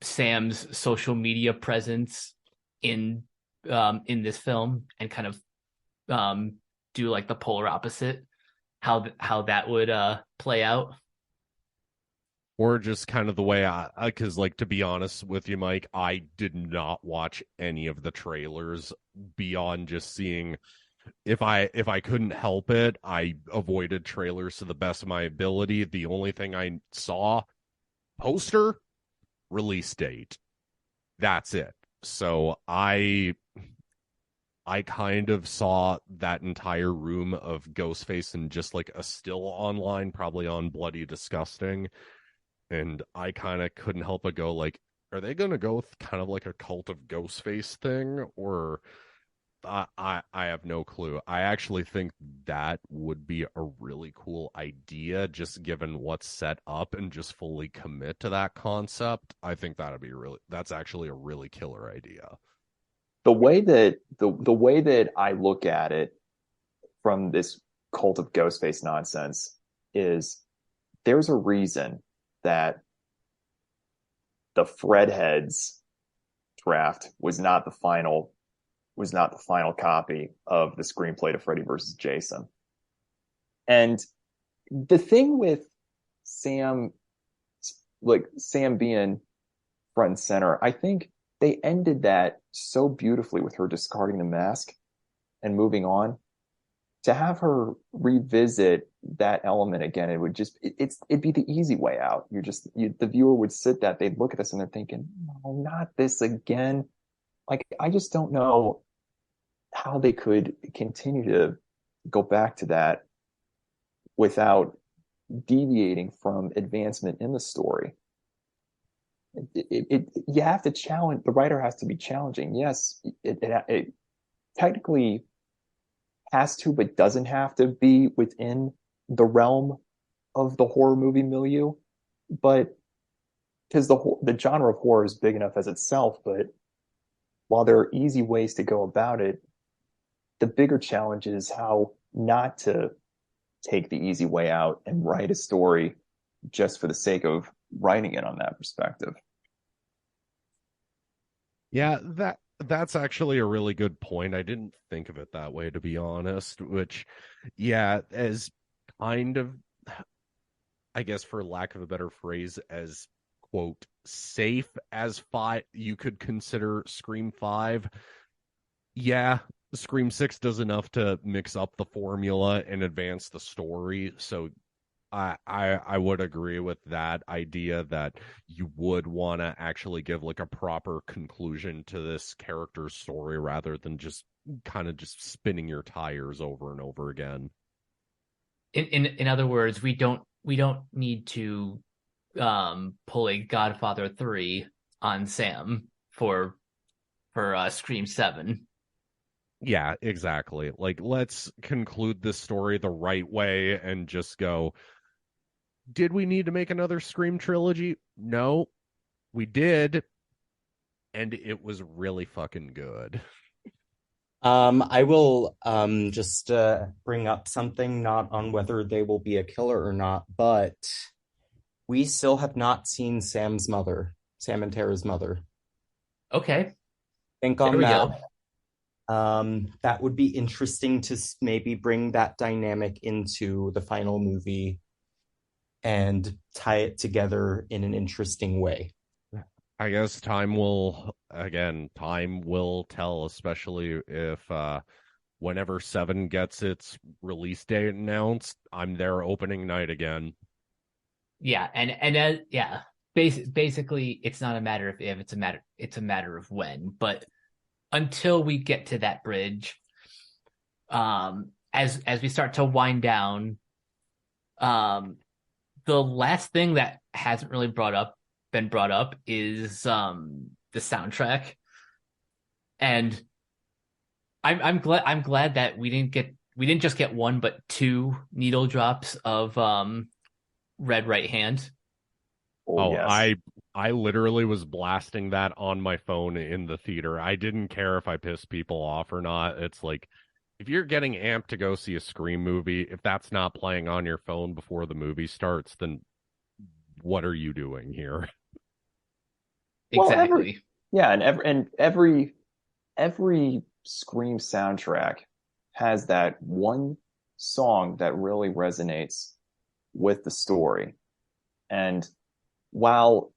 Sam's social media presence in this film, and kind of do like the polar opposite, how that would play out. Or just kind of the way because, like, to be honest with you, Mike, I did not watch any of the trailers beyond just seeing, if I couldn't help it, I avoided trailers to the best of my ability. The only thing I saw, poster, release date. That's it. So I kind of saw that entire room of Ghostface in just like a still online, probably on Bloody Disgusting. And I kind of couldn't help but go, like, are they going to go with kind of like a Cult of Ghostface thing? Or I have no clue. I actually think that would be a really cool idea, just given what's set up, and just fully commit to that concept. I think that's actually a really killer idea. The way that I look at it from this Cult of Ghostface nonsense is, there's a reason that the Fredheads draft was not the final copy of the screenplay to Freddy vs. Jason. And the thing with Sam being front and center, I think they ended that so beautifully with her discarding the mask and moving on. To have her revisit that element again, it'd be the easy way out. The viewer would they'd look at this and they're thinking, no, not this again. Like, I just don't know how they could continue to go back to that without deviating from advancement in the story. You have to challenge, the writer has to be challenging. Yes, it technically has to, but doesn't have to be within the realm of the horror movie milieu. But because the genre of horror is big enough as itself, but while there are easy ways to go about it, the bigger challenge is how not to take the easy way out and write a story just for the sake of writing it on that perspective. Yeah, That's actually a really good point. I didn't think of it that way, to be honest, which, yeah, as kind of, I guess, for lack of a better phrase, as quote, safe as five, you could consider Scream 5. Yeah, Scream 6 does enough to mix up the formula and advance the story. So I would agree with that idea that you would want to actually give like a proper conclusion to this character's story rather than just kind of just spinning your tires over and over again. In other words, we don't need to pull a Godfather 3 on Sam for Scream 7. Yeah, exactly. Like, let's conclude this story the right way and just go, did we need to make another Scream trilogy? No, we did. And it was really fucking good. I will just bring up something, not on whether they will be a killer or not, but we still have not seen Sam's mother, Sam and Tara's mother. Okay, Think there on we that. go. That would be interesting to maybe bring that dynamic into the final movie and tie it together in an interesting way. I guess time will tell, especially if whenever 7 gets its release date announced, I'm there opening night again. Yeah, yeah. Basically, it's not a matter of if, it's a matter of when. But until we get to that bridge, as we start to wind down, the last thing that hasn't really been brought up is the soundtrack. And I'm glad that we didn't just get one but two needle drops of Red Right Hand. Oh, Oh, yes. I literally was blasting that on my phone in the theater. I didn't care if I pissed people off or not. It's like, if you're getting amped to go see a Scream movie, if that's not playing on your phone before the movie starts, then what are you doing here? Well, Exactly. yeah, and every Scream soundtrack has that one song that really resonates with the story. And while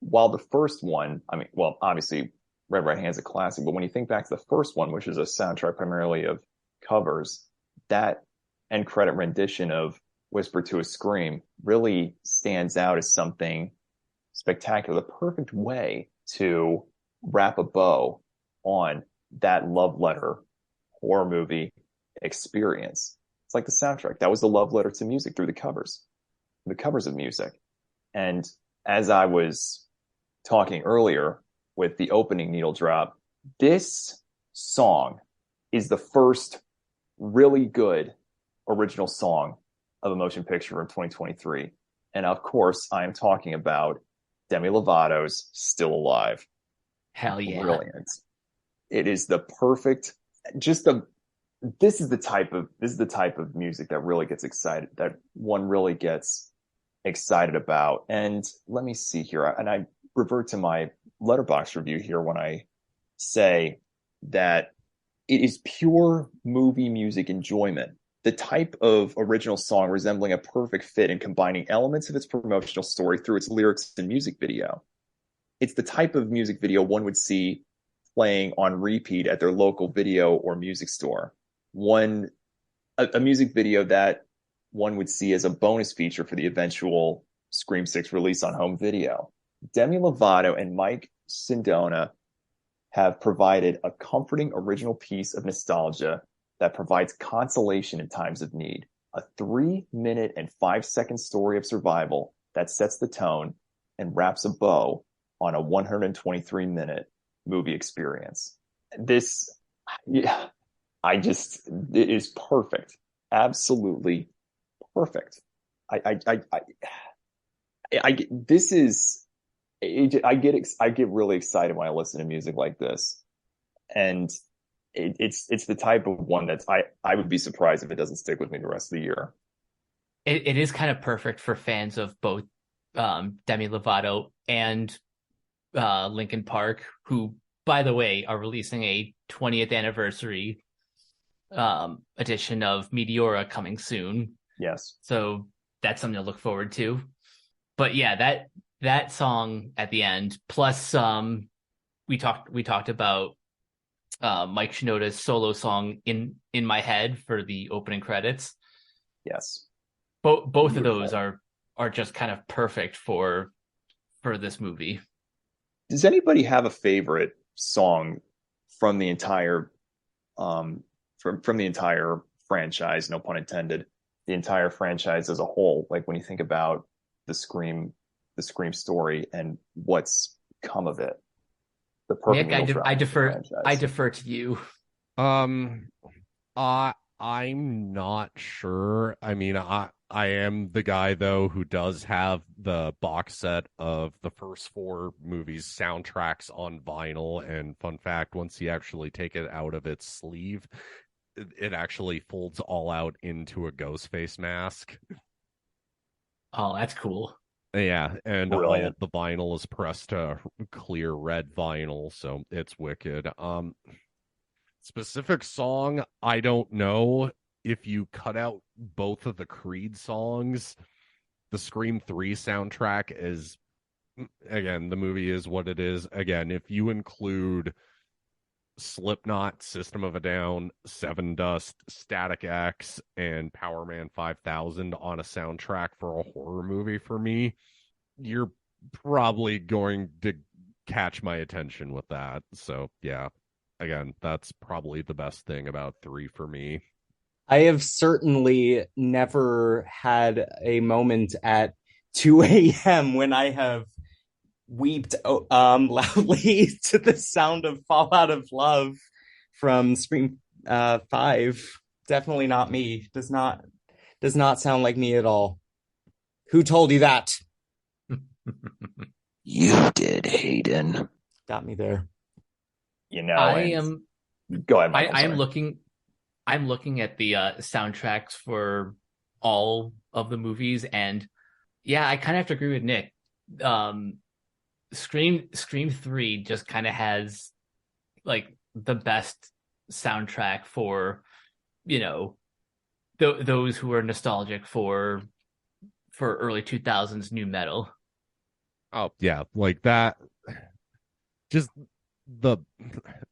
while the first one, I mean, well, obviously Red Right Hand's a classic, but when you think back to the first one, which is a soundtrack primarily of covers, that end credit rendition of Whisper to a Scream really stands out as something spectacular, the perfect way to wrap a bow on that love letter horror movie experience. It's like the soundtrack. That was the love letter to music through the covers of music. And as I was talking earlier with the opening needle drop, this song is the first really good original song of a motion picture from 2023. And of course, I am talking about Demi Lovato's Still Alive. Hell yeah. Brilliant. It is the perfect, just the, this is the type of music that really gets excited, that one really gets excited about. And let me see here. And I revert to my Letterboxd review here when I say that it is pure movie music enjoyment. The type of original song resembling a perfect fit in combining elements of its promotional story through its lyrics and music video. It's the type of music video one would see playing on repeat at their local video or music store. A music video that one would see as a bonus feature for the eventual Scream 6 release on home video. Demi Lovato and Mike Sindona have provided a comforting original piece of nostalgia that provides consolation in times of need. A 3-minute and 5-second story of survival that sets the tone and wraps a bow on a 123-minute movie experience. This, yeah, it is perfect. Absolutely perfect. This is, I get really excited when I listen to music like this. And it's the type of one that's I would be surprised if it doesn't stick with me the rest of the year. It is kind of perfect for fans of both Demi Lovato and Linkin Park, who by the way, are releasing a 20th anniversary edition of Meteora coming soon. Yes. So that's something to look forward to. But yeah, that song at the end, plus we talked about Mike Shinoda's solo song in my head for the opening credits. Yes. Both of those are just kind of perfect for this movie. Does anybody have a favorite song from the entire from the entire franchise, no pun intended, the entire franchise as a whole? Like when you think about the Scream story and what's come of it. The perfect Nick, I defer to you. I'm not sure. I mean, I am the guy though who does have the box set of the first 4 movies soundtracks on vinyl. And fun fact, once you actually take it out of its sleeve, it actually folds all out into a Ghostface mask. Oh, that's cool. Yeah, and Brilliant. all the vinyl is pressed to clear red vinyl, so it's wicked. Specific song, I don't know. If you cut out both of the Creed songs, the Scream 3 soundtrack is, again, the movie is what it is. Again, if you include Slipknot, System of a Down, Seven Dust, Static X, and Power Man 5000 on a soundtrack for a horror movie for me, you're probably going to catch my attention with that. So, yeah. Again, that's probably the best thing about 3 for me. I have certainly never had a moment at 2 a.m. when I have weeped loudly to the sound of Fall Out of Love from Scream 5. Definitely not me. Does not sound like me at all. Who told you that? You did, Hayden. Got me there. You know, I am. Go ahead, Michael. I'm looking at the soundtracks for all of the movies, and yeah, I kind of have to agree with Nick. Scream 3 just kind of has like the best soundtrack for, you know, those who are nostalgic for early 2000s new metal. Oh, yeah, like that. Just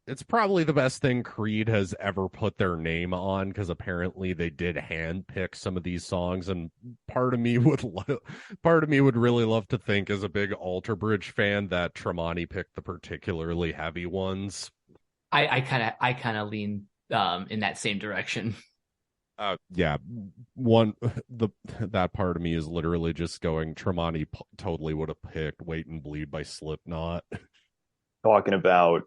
it's probably the best thing Creed has ever put their name on, because apparently they did handpick some of these songs, and part of me would really love to think, as a big Alter Bridge fan, that Tremonti picked the particularly heavy ones. I kind of lean in that same direction. Yeah, that part of me is literally just going, Tremonti totally would have picked Wait and Bleed by Slipknot. Talking about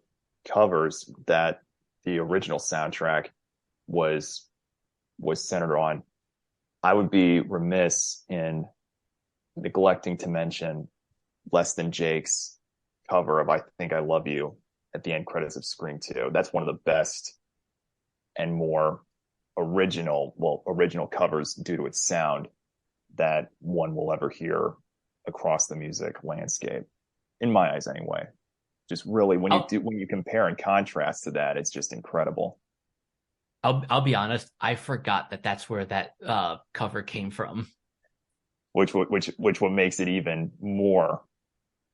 covers that the original soundtrack was centered on, I would be remiss in neglecting to mention Less Than Jake's cover of I Think I Love You at the end credits of Scream 2. That's one of the best and more original covers due to its sound that one will ever hear across the music landscape, in my eyes anyway. Just really, when you compare and contrast to that, it's just incredible. I'll be honest, I forgot that's where that cover came from. Which what makes it even more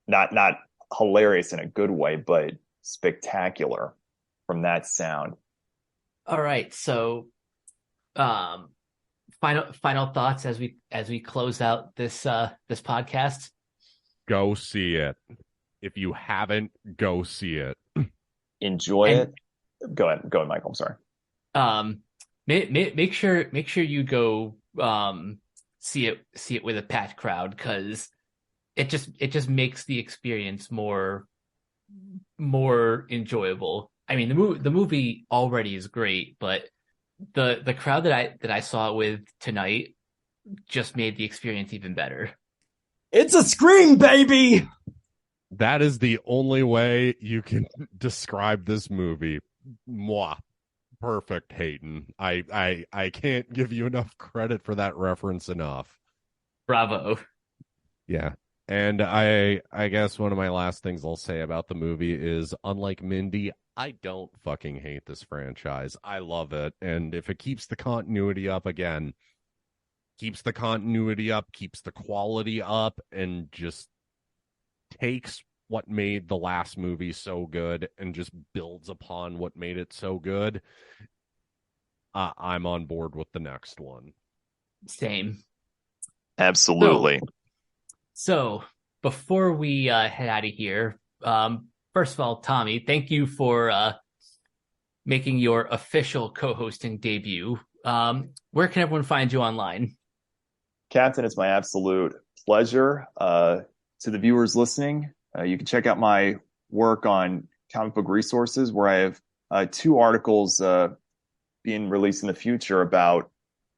not hilarious in a good way, but spectacular from that sound. All right, so final thoughts as we close out this podcast. Go see it. If you haven't, go see it. Enjoy it. Go ahead, Michael. I'm sorry. Make sure you go see it with a packed crowd, because it just makes the experience more enjoyable. I mean, the movie already is great, but the crowd that I saw it with tonight just made the experience even better. It's a Scream, baby. That is the only way you can describe this movie. Mwah. Perfect, Hayden. I can't give you enough credit for that reference enough. Bravo. Yeah. And I guess one of my last things I'll say about the movie is, unlike Mindy, I don't fucking hate this franchise. I love it. And if it keeps the continuity up, again, keeps the continuity up, keeps the quality up, and just takes what made the last movie so good and just builds upon what made it so good, I'm on board with the next one. Same. Absolutely. So before we head out of here, first of all, Tommy, thank you for making your official co-hosting debut. Where can everyone find you online? Captain, it's my absolute pleasure. To the viewers listening, you can check out my work on Comic Book Resources, where I have 2 articles being released in the future about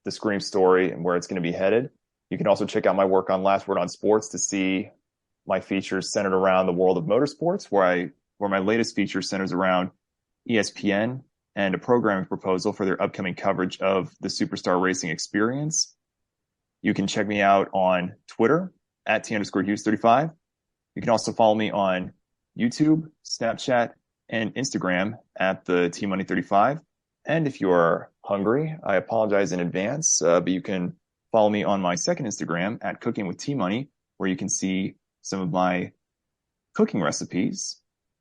the Scream story and where it's going to be headed. You can also check out my work on Last Word on Sports to see my features centered around the world of motorsports, where my latest feature centers around ESPN and a programming proposal for their upcoming coverage of the Superstar Racing Experience. You can check me out on Twitter at T_Hughes35. You can also follow me on YouTube, Snapchat, and Instagram at the TMoney35. And if you are hungry, I apologize in advance, but you can follow me on my second Instagram at Cooking with T-Money, where you can see some of my cooking recipes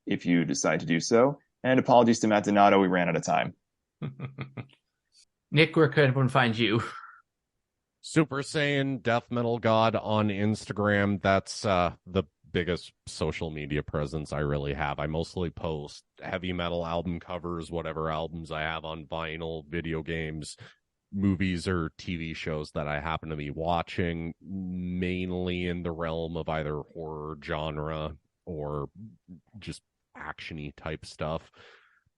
if you decide to do so. And apologies to Matt Donato, we ran out of time. Nick, where can everyone find you? Super Saiyan Death Metal God on Instagram. That's the biggest social media presence I really have. I mostly post heavy metal album covers, whatever albums I have on vinyl, video games, movies or TV shows that I happen to be watching, mainly in the realm of either horror genre or just actiony type stuff.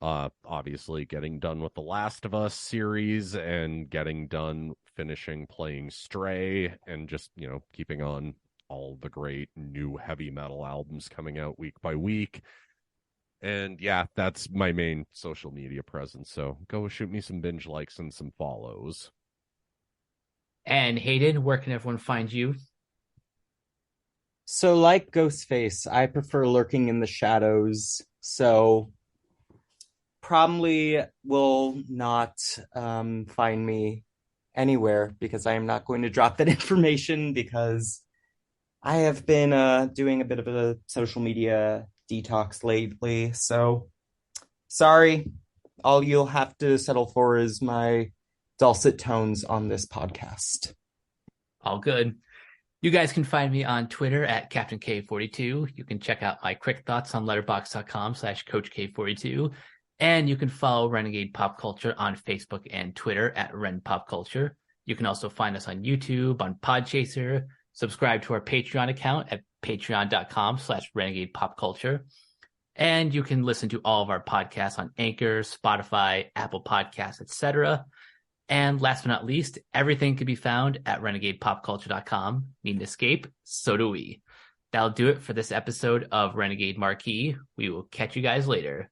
Obviously getting done with the Last of Us series and getting done finishing playing Stray, and just, keeping on all the great new heavy metal albums coming out week by week. And yeah, that's my main social media presence. So go shoot me some binge likes and some follows. And Hayden, where can everyone find you? So, like Ghostface, I prefer lurking in the shadows. So, probably will not find me anywhere, because I am not going to drop that information, because I have been doing a bit of a social media detox lately. So, sorry. All you'll have to settle for is my dulcet tones on this podcast. All good. You guys can find me on Twitter at Captain K42. You can check out my quick thoughts on letterboxd.com/CoachK42. And you can follow Renegade Pop Culture on Facebook and Twitter at Ren Pop Culture. You can also find us on YouTube, on Podchaser. Subscribe to our Patreon account at patreon.com/Renegade Pop Culture. And you can listen to all of our podcasts on Anchor, Spotify, Apple Podcasts, etc. And last but not least, everything can be found at renegadepopculture.com. Need an escape? So do we. That'll do it for this episode of Renegade Marquee. We will catch you guys later.